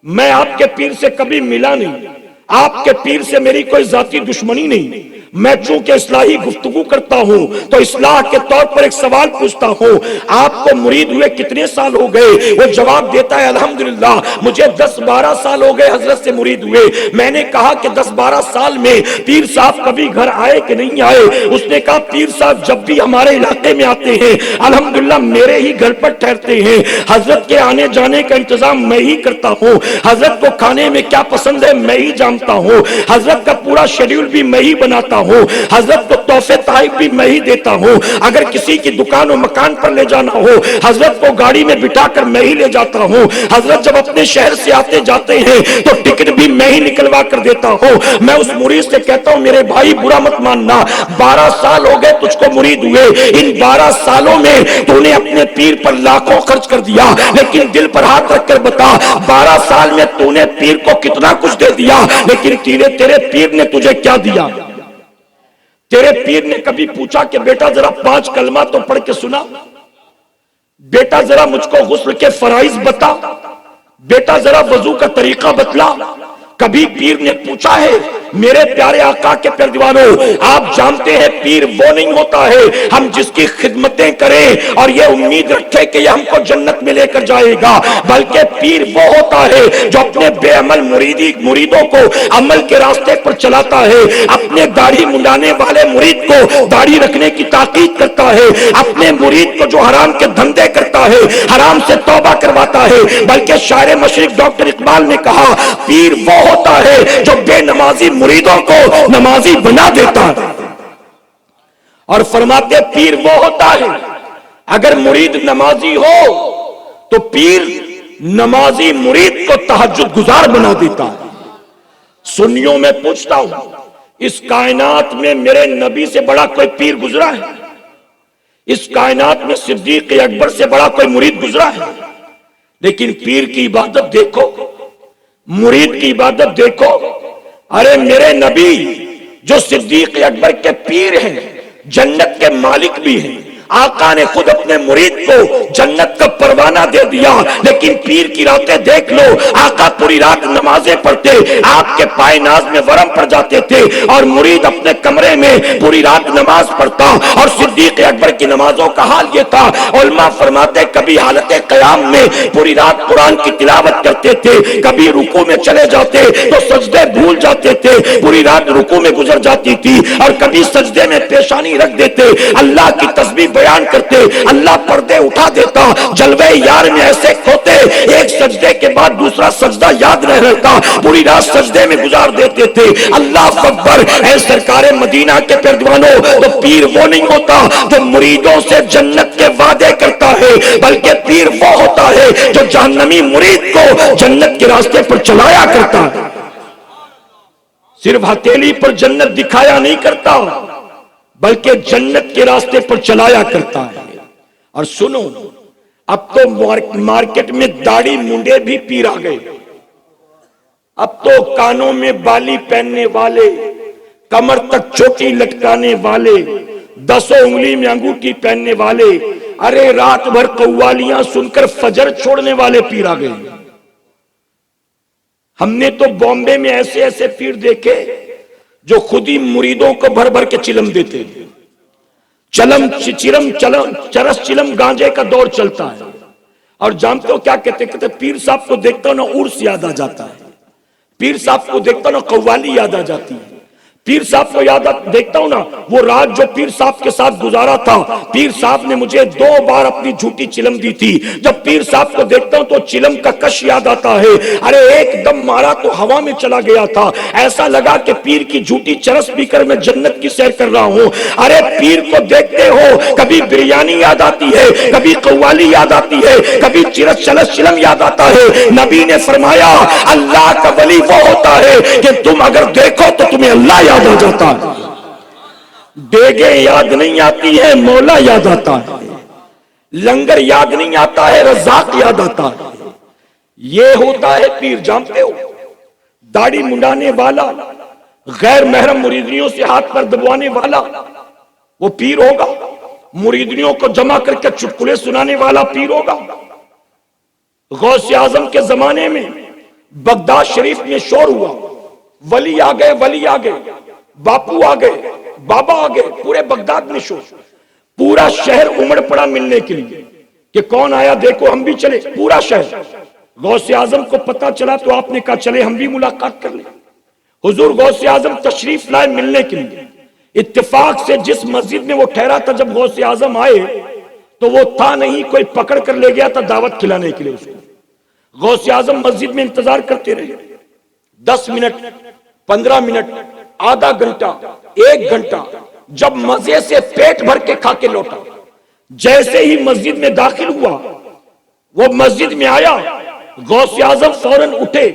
میں آپ کے پیر سے کبھی ملا نہیں، آپ کے پیر سے میری کوئی ذاتی دشمنی نہیں. میں چونکہ اصلاحی گفتگو کرتا ہوں تو اصلاح کے طور پر ایک سوال پوچھتا ہوں، آپ کو مرید ہوئے کتنے سال ہو گئے؟ وہ جواب دیتا ہے الحمدللہ مجھے 10-12 سال ہو گئے حضرت سے مرید ہوئے. میں نے کہا کہ 10-12 سال میں پیر صاحب کبھی گھر آئے کہ نہیں آئے؟ اس نے کہا پیر صاحب جب بھی ہمارے علاقے میں آتے ہیں الحمدللہ میرے ہی گھر پر ٹھہرتے ہیں، حضرت کے آنے جانے کا انتظام میں ہی کرتا ہوں، حضرت کو کھانے میں کیا پسند ہے میں ہی جانتا ہوں، حضرت کا پورا شیڈیول بھی میں ہی بناتا ہوں، حضرت کو تحفے تحائف بھی میں ہی دیتا ہوں، اگر کسی کی دکان و مکان پر لے جانا ہو حضرت کو گاڑی میں بٹھا کر میں ہی لے جاتا ہوں، حضرت جب اپنے شہر سے آتے جاتے ہیں تو ٹکٹ بھی میں ہی نکلوا کر دیتا ہوں. میں اس مرید سے کہتا ہوں میرے بھائی برا مت ماننا، 12 سال ہو گئے تجھ کو مرید ہوئے، ان 12 سالوں میں تو نے اپنے پیر پر لاکھوں خرچ کر دیا، لیکن دل پر ہاتھ رکھ کر بتا 12 سال میں تو نے پیر کو کتنا کچھ دے دیا، لیکن تیرے پیر نے تجھے کیا دیا؟ تیرے پیر نے کبھی پوچھا کہ بیٹا ذرا 5 کلمہ تو پڑھ کے سنا، بیٹا ذرا مجھ کو غسل کے فرائض بتا، بیٹا ذرا وضو کا طریقہ بتلا؟ کبھی پیر نے پوچھا ہے؟ میرے پیارے آقا کے پیروانوں، آپ جانتے ہیں پیر وہ نہیں ہوتا ہے ہم جس کی خدمتیں کریں اور یہ امید رکھے کہ یہ ہم کو جنت میں لے کر جائے گا، بلکہ پیر وہ ہوتا ہے جو اپنے بے عمل مریدوں کو عمل کے راستے پر چلاتا ہے، اپنے داڑھی منڈانے والے مرید کو داڑھی رکھنے کی تاکید کرتا ہے، اپنے مرید کو جو حرام کے دھندے کرتا ہے حرام سے توبہ کرواتا ہے. بلکہ شاعر مشرق ڈاکٹر اقبال نے کہا پیر وہ ہوتا ہے جو بے نمازی مریدوں کو نمازی بنا دیتا ہے، اور فرماتے پیر وہ ہوتا ہے اگر مرید نمازی ہو تو پیر نمازی مرید کو تہجد گزار بنا دیتا ہے. سنیوں میں پوچھتا ہوں اس کائنات میں میرے نبی سے بڑا کوئی پیر گزرا ہے؟ اس کائنات میں صدیق اکبر سے بڑا کوئی مرید گزرا ہے؟ لیکن پیر کی عبادت دیکھو، مرید کی عبادت دیکھو. ارے میرے نبی جو صدیق اکبر کے پیر ہیں جنت کے مالک بھی ہیں، آقا نے خود اپنے مرید کو جنت کا پروانہ دے دیا، لیکن پیر کی راتیں دیکھ لو، آقا پوری رات نمازیں پڑھتے، آپ کے پائے ناز میں ورم پڑ جاتے تھے، اور مرید اپنے کمرے میں پوری رات نماز پڑھتا. اور صدیق اکبر کی نمازوں کا حال یہ تھا، علماء فرماتے کبھی حالت قیام میں پوری رات قرآن کی تلاوت کرتے تھے، کبھی رکوع میں چلے جاتے تو سجدے بھول جاتے تھے، پوری رات رکوع میں گزر جاتی تھی، اور کبھی سجدے میں پیشانی رکھ دیتے، اللہ کی تسبیح بیان کرتے، اللہ پردے اٹھا دیتا، جلوے یار میں ایسے کھوتے ایک سجدے کے بعد دوسرا سجدہ یاد نہ رہتا، پوری رات سجدے میں گزار دیتے تھے. اللہ اکبر. اے سرکار مدینہ کے پیروانوں، تو پیر وہ نہیں ہوتا جو مریدوں سے جنت کے وعدے کرتا ہے، بلکہ پیر وہ ہوتا ہے جو جہنمی مرید کو جنت کے راستے پر چلایا کرتا ہے. صرف ہتھیلی پر جنت دکھایا نہیں کرتا بلکہ جنت کے راستے پر چلایا کرتا ہے. اور سنو اب تو مارکیٹ میں داڑھی منڈے بھی پیر آ گئے، اب تو کانوں میں بالی پہننے والے، کمر تک چوٹی لٹکانے والے، 10 انگلی میں انگوٹھی پہننے والے، ارے رات بھر قوالیاں سن کر فجر چھوڑنے والے پیر آ گئے. ہم نے تو بامبے میں ایسے ایسے پیر دیکھے جو خود ہی مریدوں کو بھر بھر کے چلم دیتے. چرس چلم گانجے کا دور چلتا ہے. اور جانتے ہو کیا کہتے ہیں؟ پیر صاحب کو دیکھتا ہوں نا عرس یاد آ جاتا ہے، پیر صاحب کو دیکھتا ہوں نا قوالی یاد آ جاتی ہے، پیر صاحب کو دیکھتا ہوں نا وہ رات جو پیر صاحب کے ساتھ گزارا تھا. پیر صاحب نے مجھے 2 بار اپنی جھوٹی چلم دی تھی. جب پیر صاحب کو دیکھتا ہوں تو چلم کا کش یاد آتا ہے، ارے ایک دم مارا تو ہوا میں چلا گیا تھا، ایسا لگا کہ پیر کی جھوٹی چرس پی کر میں جنت کی سیر کر رہا ہوں. ارے پیر کو دیکھتے ہو کبھی بریانی یاد آتی ہے، کبھی قوالی یاد آتی ہے، کبھی چرس چلم یاد آتا ہے. نبی نے فرمایا اللہ کا ولی وہ ہوتا ہے کہ تم اگر دیکھو تو تمہیں اللہ یاد آ جاتا ہے. دیگیں یاد نہیں آتی ہے مولا یاد آتا ہے، لنگر یاد نہیں آتا ہے رزاق یاد آتا ہے۔ یہ ہوتا ہے پیر، جانتے ہو، داڑھی منڈانے والا، غیر محرم مریدنیوں سے ہاتھ پر دبوانے والا وہ پیر ہوگا، مریدنیوں کو جمع کر کے چٹکلے سنانے والا پیر ہوگا۔ غوث اعظم کے زمانے میں بغداد شریف میں شور ہوا، ولی آ گئے، ولی آ گئے، باپو آ گئے، بابا آ گئے، پورے بغداد میں شور، پورا شہر امڑ پڑا ملنے کے لیے کہ کون آیا دیکھو، ہم بھی چلے، پورا شہر۔ غوث اعظم کو پتا چلا تو آپ نے کہا چلے ہم بھی ملاقات کر لیں۔ حضور غوث اعظم تشریف لائے ملنے کے لیے، اتفاق سے جس مسجد میں وہ ٹھہرا تھا جب غوث اعظم آئے تو وہ تھا نہیں، کوئی پکڑ کر لے گیا تھا دعوت کھلانے کے لیے اس کو۔ غوث اعظم مسجد میں انتظار کرتے رہے، 10 منٹ، 15 منٹ، آدھا گھنٹہ، 1 گھنٹہ، جب مزے سے پیٹ بھر کے کھا کے لوٹا، جیسے ہی مسجد میں داخل ہوا، وہ مسجد میں آیا، غوث اعظم فوراً اٹھے،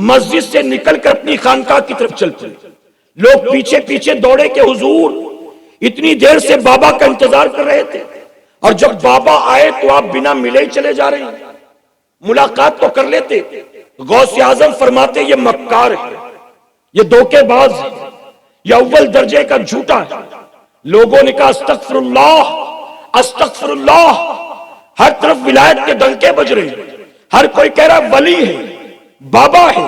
مسجد سے نکل کر اپنی خانقاہ کی طرف چل پڑے۔ لوگ پیچھے پیچھے دوڑے کہ حضور اتنی دیر سے بابا کا انتظار کر رہے تھے، اور جب بابا آئے تو آپ بنا ملے ہی چلے جا رہے ہیں، ملاقات تو کر لیتے۔ غوث اعظم فرماتے یہ مکار ہے، یہ دھوکے باز ہے، یہ اول درجے کا جھوٹا ہے۔ لوگوں نے کہا استغفر اللہ، استغفر اللہ، ہر طرف ولایت کے ڈنکے بج رہے ہیں، ہر کوئی کہہ رہا ولی ہے، بابا ہے،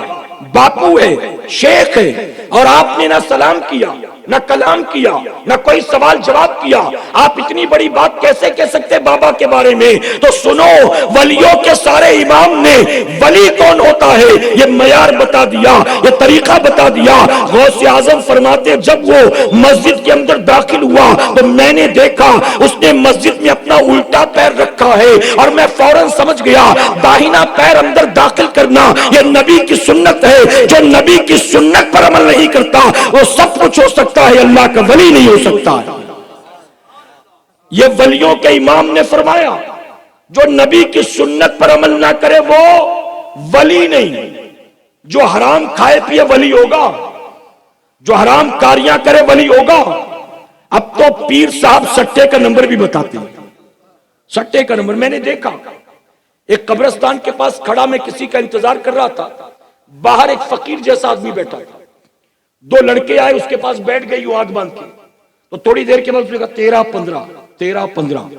باپو ہے، شیخ ہے، اور آپ نے نہ سلام کیا، نہ کلام کیا، نہ کوئی سوال جواب کیا۔ آپ اتنی بڑی بات کیسے کہہ سکتے بابا کے بارے میں؟ تو سنو، ولیوں کے سارے امام نے ولی کون ہوتا ہے یہ معیار بتا دیا، یہ طریقہ بتا دیا۔ غوث اعظم فرماتے جب وہ مسجد کے اندر داخل ہوا تو میں نے دیکھا اس نے مسجد میں اپنا الٹا پیر رکھا ہے، اور میں فوراً سمجھ گیا داہنا پیر اندر داخل کرنا یہ نبی کی سنت ہے۔ جو نبی کی سنت پر عمل نہیں کرتا وہ سب کچھ ہو سکتا ہے، اللہ کا ولی نہیں ہو سکتا ہے۔ یہ ولیوں کے امام نے فرمایا جو نبی کی سنت پر عمل نہ کرے وہ ولی نہیں، جو حرام کھائے پیے ولی ہوگا، جو حرام کاریاں کرے ولی ہوگا۔ اب تو پیر صاحب سٹے کا نمبر بھی بتاتے ہیں، سٹے کا نمبر۔ میں نے دیکھا ایک قبرستان کے پاس کھڑا، میں کسی کا انتظار کر رہا تھا، باہر ایک فقیر جیسا آدمی بیٹھا تھا، 2 لڑکے آئے اس کے پاس بیٹھ گئے یوں ہاتھ باندھ کے، تو تھوڑی دیر کے بعد اس نے کہا 13-15 13-15،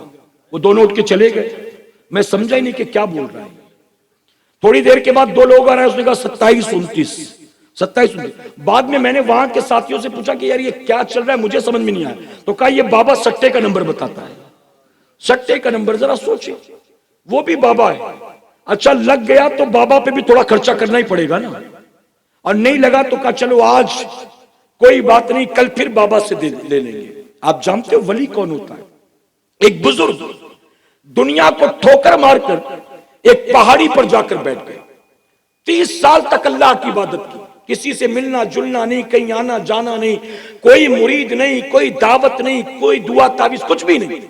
وہ دونوں اٹھ کے چلے گئے۔ میں سمجھا ہی نہیں کہ کیا بول رہا ہے۔ تھوڑی دیر کے بعد 2 لوگ آ رہے ہیں، اس نے کہا 27-29 27-29۔ بعد میں نے وہاں کے ساتھیوں سے پوچھا کہ یار یہ کیا چل رہا ہے، مجھے سمجھ میں نہیں آیا، تو کہا یہ بابا سٹے کا نمبر بتاتا ہے۔ سٹے کا نمبر، ذرا سوچیں، وہ بھی بابا ہے، اچھا لگ گیا تو بابا پہ بھی تھوڑا خرچہ کرنا ہی پڑے گا نا، اور نہیں لگا تو کہا چلو آج کوئی بات نہیں، کل پھر بابا سے لے لیں گے۔ آپ جانتے ہو ولی کون ہوتا ہے؟ ایک بزرگ دنیا کو ٹھوکر مار کر ایک پہاڑی پر جا کر بیٹھ گئے، 30 سال تک اللہ کی عبادت کی، کسی سے ملنا جلنا نہیں، کہیں آنا جانا نہیں، کوئی مرید نہیں، کوئی دعوت نہیں، کوئی دعا تعویذ کچھ بھی نہیں۔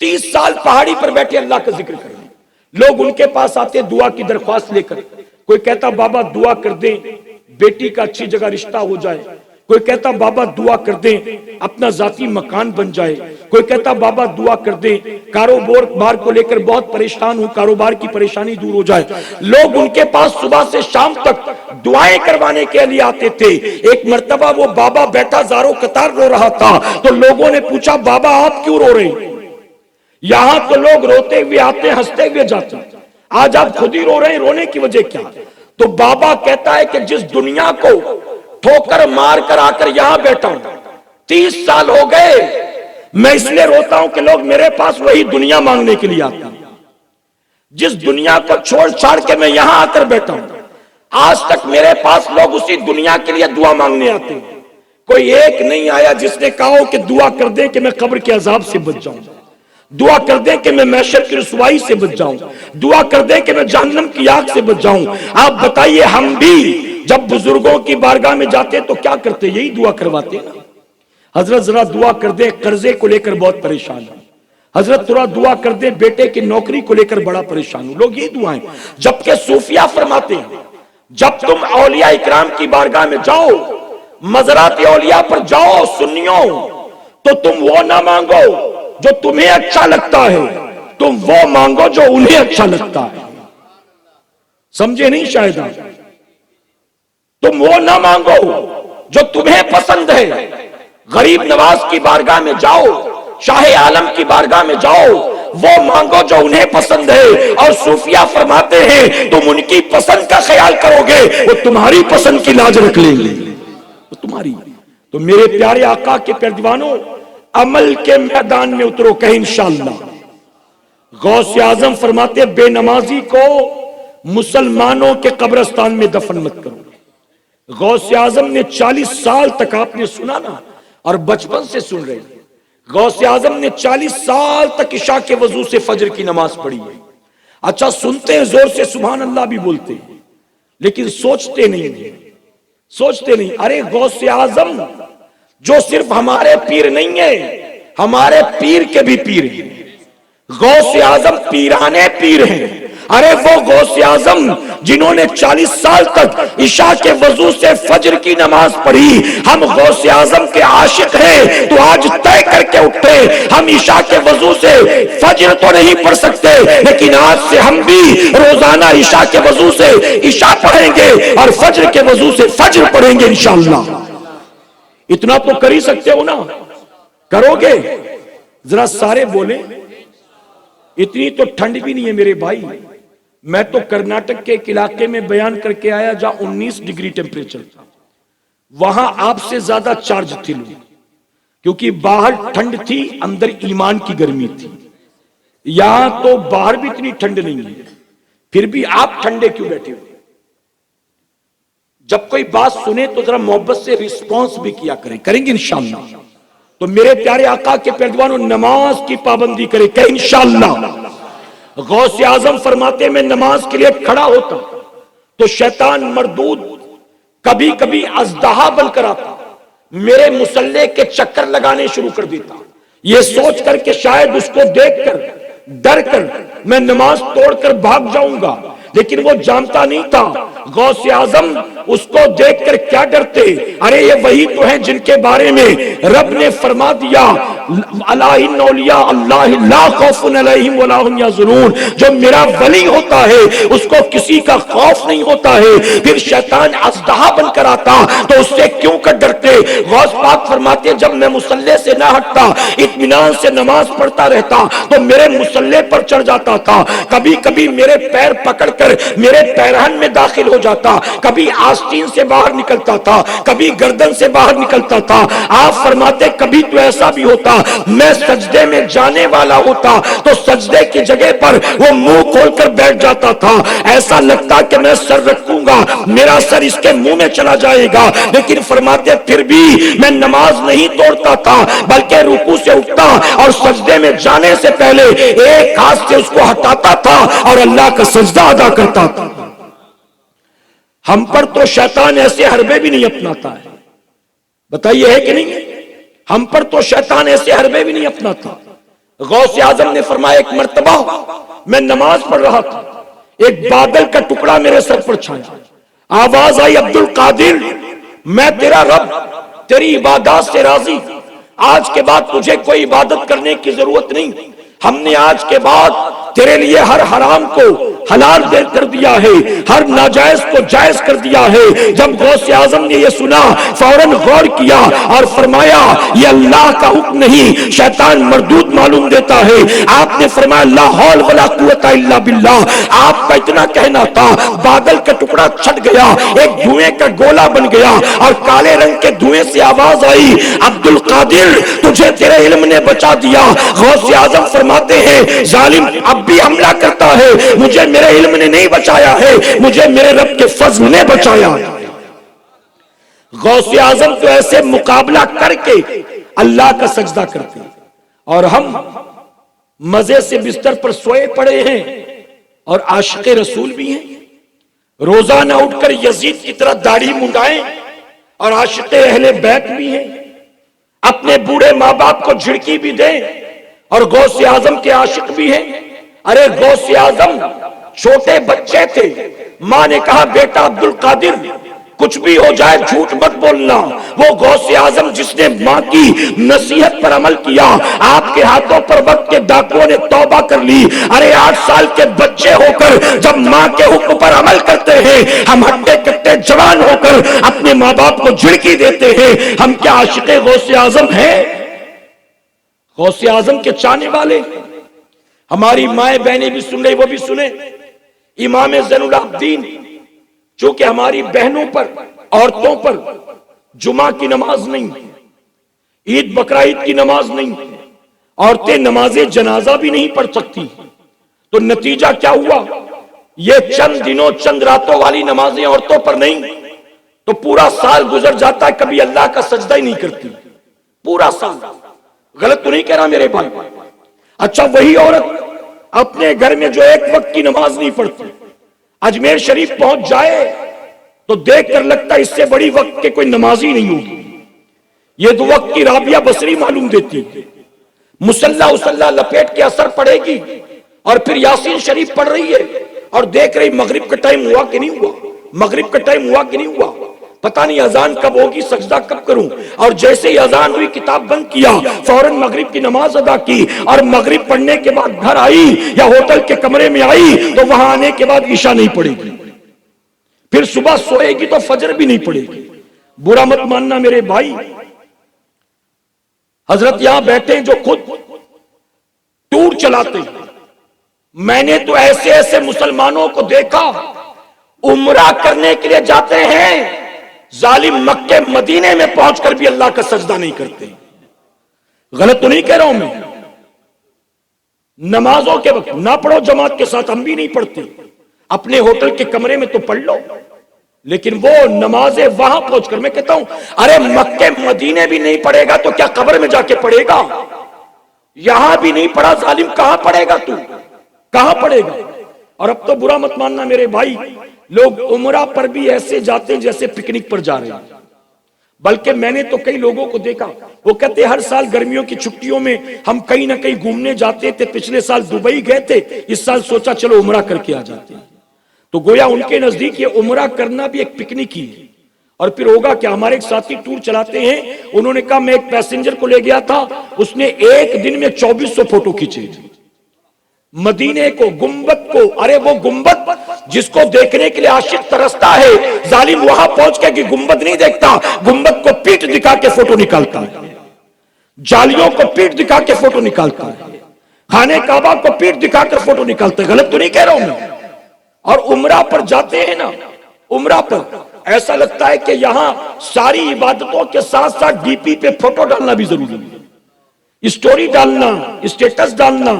30 سال پہاڑی پر بیٹھے اللہ کا ذکر کر رہے ہیں۔ لوگ ان کے پاس آتے دعا کی درخواست لے کر، کوئی کہتا بابا دعا کر دیں بیٹی کا اچھی جگہ رشتہ ہو جائے، کوئی کہتا بابا دعا کر دیں اپنا ذاتی مکان بن جائے، کوئی کہتا بابا دعا کر دیں کاروبار کو لے کر بہت پریشان ہوں، کاروبار کی پریشانی دور ہو جائے۔ لوگ ان کے پاس صبح سے شام تک دعائیں کروانے کے لیے آتے تھے۔ ایک مرتبہ وہ بابا بیٹھا زارو قطار رو رہا تھا، تو لوگوں نے پوچھا بابا آپ کیوں رو رہے ہیں؟ یہاں تو لوگ روتے ہوئے آتے، ہنستے ہوئے جاتے ہیں، آج آپ خود ہی رو رہے ہیں، رونے کی وجہ کیا؟ تو بابا کہتا ہے کہ جس دنیا کو ٹھوکر مار کر آ کر یہاں بیٹھا ہوں، 30 سال ہو گئے، میں اس لیے روتا ہوں کہ لوگ میرے پاس وہی دنیا مانگنے کے لیے آتے ہیں۔ جس دنیا کو چھوڑ چھاڑ کے میں یہاں آ کر بیٹھا ہوں، آج تک میرے پاس لوگ اسی دنیا کے لیے دعا مانگنے آتے ہیں۔ کوئی ایک نہیں آیا جس نے کہا ہو کہ دعا کر دیں کہ میں قبر کے عذاب سے بچ جاؤں، دعا کر دیں کہ میں محشر کی رسوائی سے بچ جاؤں، دعا کر دیں کہ میں جہنم کی آگ سے بچ جاؤں۔ آپ بتائیے ہم بھی جب بزرگوں کی بارگاہ میں جاتے تو کیا کرتے؟ یہی دعا کرواتے نا، حضرت ذرا دعا کر دیں قرضے کو لے کر بہت پریشان ہوں، حضرت تھوڑا دعا کر دیں بیٹے کی نوکری کو لے کر بڑا پریشان ہوں، لوگ یہ دعائیں۔ جبکہ صوفیہ فرماتے ہیں جب تم اولیاء اکرام کی بارگاہ میں جاؤ، مزارات اولیاء پر جاؤ، سنیوں تو تم وہ نہ مانگو جو تمہیں اچھا لگتا ہے، تم وہ مانگو جو انہیں اچھا لگتا ہے. سمجھے نہیں شاید آپ؟ تم وہ نہ مانگو جو تمہیں پسند ہے. غریب نواز کی بارگاہ میں جاؤ، شاہ عالم کی بارگاہ میں جاؤ، وہ مانگو جو انہیں پسند ہے. اور صوفیہ فرماتے ہیں تم ان کی پسند کا خیال کرو گے، وہ تمہاری پسند کی لاج رکھ لیں گے، وہ تمہاری. تو میرے پیارے آقا کے پیروانوں، عمل کے میدان میں اترو کہ انشاءاللہ. غوث اعظم فرماتے بے نمازی کو مسلمانوں کے قبرستان میں دفن مت کرو. غوث اعظم نے 40 سال تک، آپ نے سنا نا، اور بچپن سے سن رہے ہیں، غوث اعظم نے 40 سال تک عشاء کے وضو سے فجر کی نماز پڑھی ہے. اچھا سنتے ہیں زور سے سبحان اللہ بھی بولتے ہیں، لیکن سوچتے نہیں. ارے غوث اعظم جو صرف ہمارے پیر نہیں ہے، ہمارے پیر کے بھی پیر ہیں. غوث اعظم پیرانے پیر ہیں. ارے وہ غوث اعظم جنہوں نے 40 سال تک عشاء کے وضو سے فجر کی نماز پڑھی، ہم غوث اعظم کے عاشق ہیں تو آج طے کر کے اٹھے ہم عشاء کے وضو سے فجر تو نہیں پڑھ سکتے، لیکن آج سے ہم بھی روزانہ عشاء کے وضو سے عشاء پڑھیں گے اور فجر کے وضو سے فجر پڑھیں گے انشاءاللہ. اتنا تو کر ہی سکتے ہو نا؟ کرو گے؟ ذرا سارے بولیں. اتنی تو ٹھنڈ بھی نہیں ہے میرے بھائی. میں تو کرناٹک کے ایک علاقے میں بیان کر کے آیا جہاں 19 ڈگری ٹیمپریچر تھا. وہاں آپ سے زیادہ چارج تھے لوگ، کیونکہ باہر ٹھنڈ تھی، اندر ایمان کی گرمی تھی. یہاں تو باہر بھی اتنی ٹھنڈ نہیں ہے، پھر بھی آپ ٹھنڈے کیوں بیٹھے ہوئے؟ جب کوئی بات سنے تو ذرا محبت سے رسپانس بھی کیا کریں گے انشاءاللہ. تو میرے پیارے آقا کے پیروانوں، نماز کی پابندی کریں کہ انشاءاللہ. غوث اعظم فرماتے میں نماز کے لیے کھڑا ہوتا تو شیطان مردود کبھی کبھی اژدہا بن کر آتا، میرے مصلے کے چکر لگانے شروع کر دیتا، یہ سوچ کر کہ شاید اس کو دیکھ کر ڈر کر میں نماز توڑ کر بھاگ جاؤں گا. لیکن وہ جانتا نہیں تھا غوث اعظم اس کو دیکھ کر کیا ڈرتے. ارے یہ وہی تو ہیں جن کے بارے میں رب نے فرما دیا الا ان اولیاء اللہ لا خوف علیہم ولا هم یحزنون. جو میرا ولی ہوتا ہے اس کو کسی کا خوف نہیں ہوتا ہے. پھر شیطان اژدہا بن کر آتا تو اس سے کیوں کر ڈرتے؟ غوث پاک فرماتے جب میں مصلے سے نہ ہٹتا، اطمینان سے نماز پڑھتا رہتا تو میرے مصلے پر چڑھ جاتا تھا. کبھی کبھی میرے پیر پکڑ کر میرے پیرہن میں داخل ہو جاتا، کبھی آستین سے باہر نکلتا تھا، کبھی گردن سے باہر نکلتا تھا. آپ فرماتے کبھی تو ایسا بھی ہوتا میں سجدے میں جانے والا ہوتا تو سجدے کی جگہ پر وہ منہ کھول کر بیٹھ جاتا تھا. ایسا لگتا کہ میں سر رکھوں گا میرا سر اس کے منہ میں چلا جائے گا. لیکن فرماتے پھر بھی میں نماز نہیں توڑتا تھا، بلکہ رکوع سے اٹھتا اور سجدے میں جانے سے پہلے ایک ہاتھ سے اس کو ہٹاتا تھا اور اللہ کا سجدہ ادا کرتا تھا. ہم پر تو شیطان ایسے حربے بھی نہیں اپناتا ہے، بتائیے ہے کہ نہیں؟ ہم پر تو شیطان ایسے حربے بھی نہیں اپناتا. غوث اعظم نے فرمایا ایک مرتبہ میں نماز پڑھ رہا تھا، ایک بادل کا ٹکڑا میرے سر پر چھایا، آواز آئی عبد القادر میں تیرا رب تیری عبادات سے راضی، آج کے بعد تجھے کوئی عبادت کرنے کی ضرورت نہیں، ہم نے آج کے بعد تیرے لیے ہر حرام کو حلال کر دیا ہے، ہر ناجائز کو جائز کر دیا ہے. جب غوث اعظم نے یہ سنا فوراً غور کیا اور فرمایا یہ اللہ کا حکم نہیں، شیطان مردود معلوم دیتا ہے. آپ نے فرمایا لا حول ولا قوت الا باللہ. آپ کا اتنا کہنا تھا، بادل کا ٹکڑا چھٹ گیا، ایک دھوئیں کا گولا بن گیا اور کالے رنگ کے دھوئیں سے آواز آئی عبد القادر تجھے تیرے علم نے بچا دیا. غوث اعظم فرماتے ہیں ظالم اب بھی حملہ کرتا ہے، مجھے میرے علم نے نہیں بچایا ہے، مجھے میرے رب کے فضل نے بچایا. غوث اعظم تو ایسے مقابلہ کر کے اللہ کا سجدہ کرتے، اور ہم مزے سے بستر پر سوئے پڑے ہیں اور عاشق رسول بھی ہیں. روزانہ اٹھ کر یزید کی طرح داڑھی منڈائیں اور عاشق اہل بیت بھی ہیں. اپنے بوڑھے ماں باپ کو جھڑکی بھی دیں اور غوث اعظم کے عاشق بھی ہیں. ارے غوث اعظم چھوٹے بچے تھے، ماں نے کہا بیٹا عبد القادر کچھ بھی ہو جائے جھوٹ مت بولنا. وہ غوث اعظم جس نے ماں کی نصیحت پر عمل کیا, آپ کے ہاتھوں پر وقت کے ڈاکوؤں نے توبہ کر لی. ارے 8 سال کے بچے ہو کر جب ماں کے حکم پر عمل کرتے ہیں, ہم ہٹے کٹے جوان ہو کر اپنے ماں باپ کو جھڑکی دیتے ہیں. ہم کیا عاشق غوث اعظم ہیں؟ غوث اعظم کے چاہنے والے ہماری مائیں بہنیں بھی سن رہی, وہ بھی سنیں. امام زین العابدین چونکہ ہماری بہنوں پر, عورتوں پر جمعہ کی نماز نہیں, عید بقرعید کی نماز نہیں, عورتیں نماز جنازہ بھی نہیں پڑھ سکتی, تو نتیجہ کیا ہوا؟ یہ چند دنوں چند راتوں والی نمازیں عورتوں پر نہیں, تو پورا سال گزر جاتا ہے کبھی اللہ کا سجدہ ہی نہیں کرتی. پورا سال. غلط تو نہیں کہہ رہا میرے بھائی؟ اچھا وہی عورت اپنے گھر میں جو ایک وقت کی نماز نہیں پڑھتی, اجمیر شریف پہنچ جائے تو دیکھ کر لگتا ہے اس سے بڑی وقت کے کوئی نماز ہی نہیں ہوگی. یہ تو وقت کی رابعہ بصری معلوم دیتی ہے. مسلح لپیٹ کے اثر پڑے گی اور پھر یاسین شریف پڑھ رہی ہے اور دیکھ رہی مغرب کا ٹائم ہوا کہ نہیں ہوا, مغرب کا ٹائم ہوا کہ نہیں ہوا, پتہ نہیں اذان کب ہوگی, سجدہ کب کروں. اور جیسے ہی اذان ہوئی کتاب بند کیا, فوراً مغرب کی نماز ادا کی, اور مغرب پڑھنے کے بعد گھر آئی یا ہوٹل کے کمرے میں آئی تو وہاں آنے کے بعد عشاء نہیں پڑے گی, پھر صبح سوئے گی تو فجر بھی نہیں پڑے گی. برا مت ماننا میرے بھائی. حضرت یہاں بیٹھے جو خود ٹور چلاتے ہیں, میں نے تو ایسے ایسے مسلمانوں کو دیکھا عمرہ کرنے کے لیے جاتے ہیں, ظالم مکے مدینے میں پہنچ کر بھی اللہ کا سجدہ نہیں کرتے. غلط تو نہیں کہہ رہا ہوں میں؟ نمازوں کے وقت نہ پڑھو جماعت کے ساتھ, ہم بھی نہیں پڑھتے, اپنے ہوٹل کے کمرے میں تو پڑھ لو, لیکن وہ نمازیں وہاں پہنچ کر, میں کہتا ہوں ارے مکے مدینے بھی نہیں پڑھے گا تو کیا قبر میں جا کے پڑھے گا؟ یہاں بھی نہیں پڑھا ظالم, کہاں پڑھے گا تو, کہاں پڑھے گا؟ اور اب تو برا مت ماننا میرے بھائی, لوگ عمرہ پر بھی ایسے جاتے ہیں جیسے پکنک پر جا رہے ہیں. بلکہ میں نے تو کئی لوگوں کو دیکھا, وہ کہتے ہر سال گرمیوں کی چھٹیوں میں ہم کہیں نہ کہیں گھومنے جاتے تھے, پچھلے سال دبئی گئے تھے, اس سال سوچا چلو عمرہ کر کے آ جاتے ہیں. تو گویا ان کے نزدیک یہ عمرہ کرنا بھی ایک پکنک ہی ہے. اور پھر ہوگا کیا؟ ہمارے ایک ساتھی ٹور چلاتے ہیں, انہوں نے کہا میں ایک پیسنجر کو لے گیا تھا, اس نے ایک دن میں 2400 فوٹو کھینچے مدینے کو, گنبد کو. ارے وہ گنبد جس کو دیکھنے کے لیے عاشق ترستا ہے, ظالم وہاں پہنچ کے کہ گنبد نہیں دیکھتا, گنبد کو پیٹ دکھا کے فوٹو نکالتا ہے, جالیوں کو پیٹ دکھا کے فوٹو نکالتا ہے, خانے کعبہ کو پیٹ دکھا کر فوٹو نکالتا ہے. غلط تو نہیں کہہ رہا ہوں میں؟ اور عمرہ پر جاتے ہیں نا, عمرہ پر ایسا لگتا ہے کہ یہاں ساری عبادتوں کے ساتھ ساتھ ڈی پی پہ فوٹو ڈالنا بھی ضروری ہے, اسٹوری ڈالنا, اسٹیٹس ڈالنا,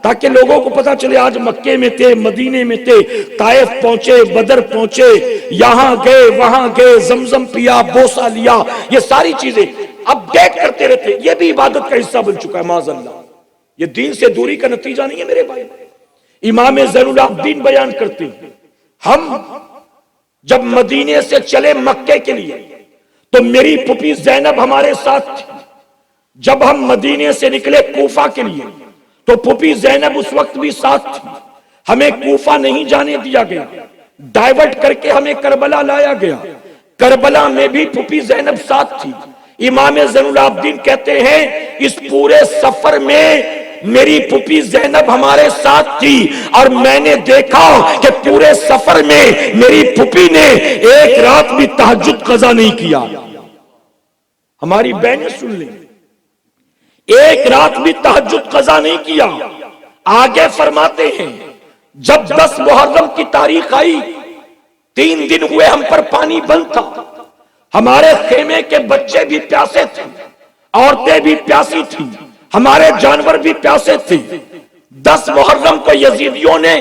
تاکہ لوگوں کو پتا چلے آج مکے میں تھے, مدینے میں تھے, طائف پہنچے, بدر پہنچے, یہاں گئے, وہاں گئے, زمزم پیا, بوسہ لیا. یہ ساری چیزیں اپڈیٹ کرتے رہتے, یہ بھی عبادت کا حصہ بن چکا ہے معاذ اللہ. یہ دین سے دوری کا نتیجہ نہیں ہے میرے بھائی. امام زین العابدین بیان کرتے ہیں, ہم جب مدینے سے چلے مکے کے لیے تو میری پھوپھی زینب ہمارے ساتھ تھی. جب ہم مدینے سے نکلے کوفہ کے لیے تو پھوپھی زینب اس وقت بھی ساتھ تھی. ہمیں کوفہ نہیں جانے دیا گیا, ڈائیورٹ کر کے ہمیں کربلا لایا گیا. کربلا میں بھی پھوپھی زینب ساتھ تھی. امام زین العابدین کہتے ہیں اس پورے سفر میں میری پھوپھی زینب ہمارے ساتھ تھی, اور میں نے دیکھا کہ پورے سفر میں میری پھوپھی نے ایک رات بھی تہجد قضا نہیں کیا. ہماری بہنیں سن لیں, ایک رات بھی تہجد قضا نہیں کیا. آگے فرماتے ہیں جب 10 محرم کی تاریخ آئی, 3 دن ہوئے ہم پر پانی بند تھا, ہمارے خیمے کے بچے بھی پیاسے تھے, عورتیں بھی پیاسی تھیں, ہمارے جانور بھی پیاسے تھے. 10 محرم کو یزیدیوں نے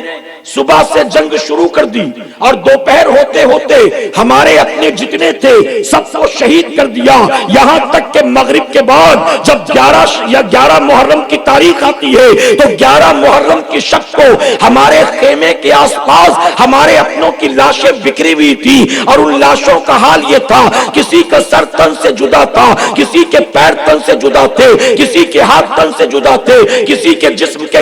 صبح سے جنگ شروع کر دی اور دوپہر ہوتے ہوتے ہمارے اپنے جتنے تھے سب کو شہید کر دیا. یہاں تک کہ مغرب کے بعد جب 11 محرم کی تاریخ آتی ہے تو 11 محرم کی شب کو ہمارے خیمے کے آس پاس ہمارے اپنوں کی لاشیں بکھری ہوئی تھی, اور ان لاشوں کا حال یہ تھا کسی کا سر تن سے جدا تھا, کسی کے پیر تن سے جدا تھے, کسی کے ہاتھ تن سے جدا تھے, کسی کے جسم کے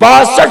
62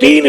3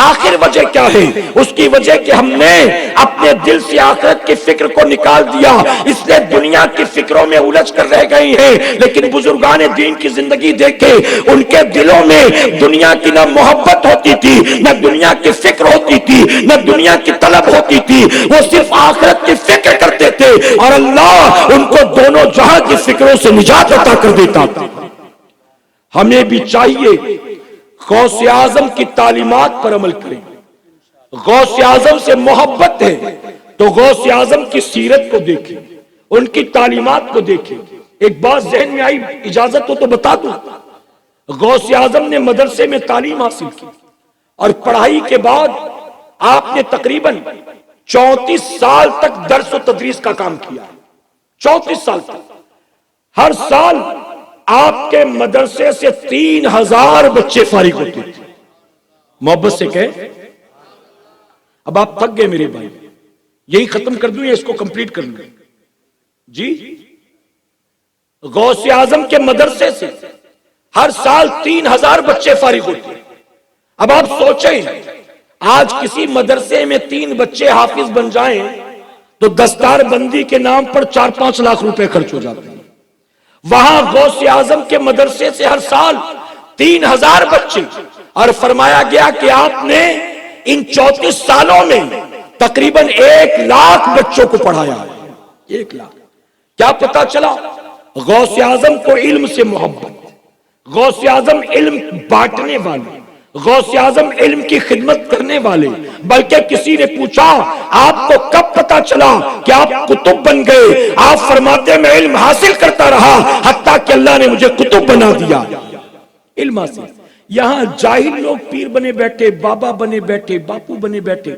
آخر وجہ کیا ہے؟ اس کی وجہ کہ ہم نے اپنے دل سے آخرت کی فکر کو نکال دیا، اس لیے دنیا کی فکروں میں الجھ کر رہ گئی ہیں۔ لیکن بزرگان دین کی زندگی دیکھے، ان کے دلوں میں دنیا کی نہ محبت ہوتی تھی، نہ دنیا کی فکر ہوتی تھی، نہ دنیا کی طلب ہوتی تھی، وہ صرف آخرت کی فکر کرتے تھے، اور اللہ ان کو دونوں جہاں کی فکروں سے نجات عطا کر دیتا تھا۔ ہمیں بھی چاہیے غوث اعظم کی تعلیمات پر عمل کریں۔ غوث اعظم سے محبت ہے تو غوث اعظم کی سیرت کو دیکھیں، ان کی تعلیمات کو دیکھیں۔ ایک بات ذہن میں آئی، اجازت ہو تو بتا دوں۔ غوث اعظم نے مدرسے میں تعلیم حاصل کی، اور پڑھائی کے بعد آپ نے تقریباً 34 سال تک درس و تدریس کا کام کیا۔ 34 سال تک ہر سال آپ کے مدرسے سے 3000 بچے فارغ ہوتے تھے۔ محبت سے کہے، اب آپ تھک گئے میرے بھائی، یہی ختم کر دوں یا اس کو کمپلیٹ کر لوں؟ جی، غوث اعظم کے مدرسے سے ہر سال 3000 بچے فارغ ہوتے۔ اب آپ سوچیں، آج کسی مدرسے میں 3 بچے حافظ بن جائیں تو دستار بندی کے نام پر 4-5 لاکھ روپے خرچ ہو جاتے ہیں۔ وہاں غوث اعظم کے مدرسے سے ہر سال 3000 بچے، اور فرمایا گیا کہ آپ نے ان 34 سالوں میں تقریباً 1 لاکھ بچوں کو پڑھایا ہے۔ 1 لاکھ۔ کیا پتا چلا؟ غوث اعظم کو علم سے محبت، غوث اعظم علم بانٹنے والے، غوث اعظم علم کی خدمت کرنے والے۔ بلکہ کسی نے پوچھا آپ کو کب پتا چلا کہ آپ کتب بن گئے؟ آپ فرماتے میں علم حاصل کرتا رہا حتیٰ کہ اللہ نے مجھے کتب بنا دیا۔ علم حاصل۔ یہاں جاہل لوگ پیر بنے بیٹھے، بابا بنے بیٹھے، باپو بنے بیٹھے،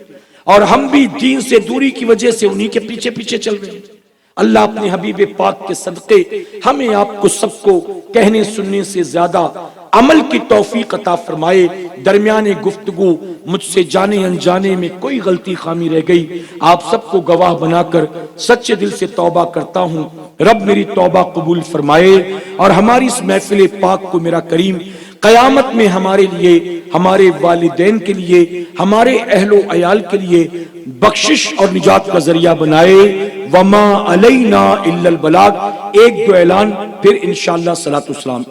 اور ہم بھی دین سے دوری کی وجہ سے انہی کے پیچھے پیچھے چل رہے ہیں۔ اللہ اپنے حبیب پاک کے صدقے ہمیں آپ کو سب کو کہنے سننے سے زیادہ عمل کی توفیق عطا فرمائے۔ درمیان گفتگو مجھ سے جانے انجانے میں کوئی غلطی خامی رہ گئی، آپ سب کو گواہ بنا کر سچے دل سے توبہ کرتا ہوں۔ رب میری توبہ قبول فرمائے، اور ہماری اس محفل پاک کو میرا کریم قیامت میں ہمارے لیے، ہمارے والدین کے لیے، ہمارے اہل و عیال کے لیے بخشش اور نجات کا ذریعہ بنائے۔ وما علینا الا البلاغ۔ ایک دو اعلان، پھر انشاءاللہ صلاۃ والسلام۔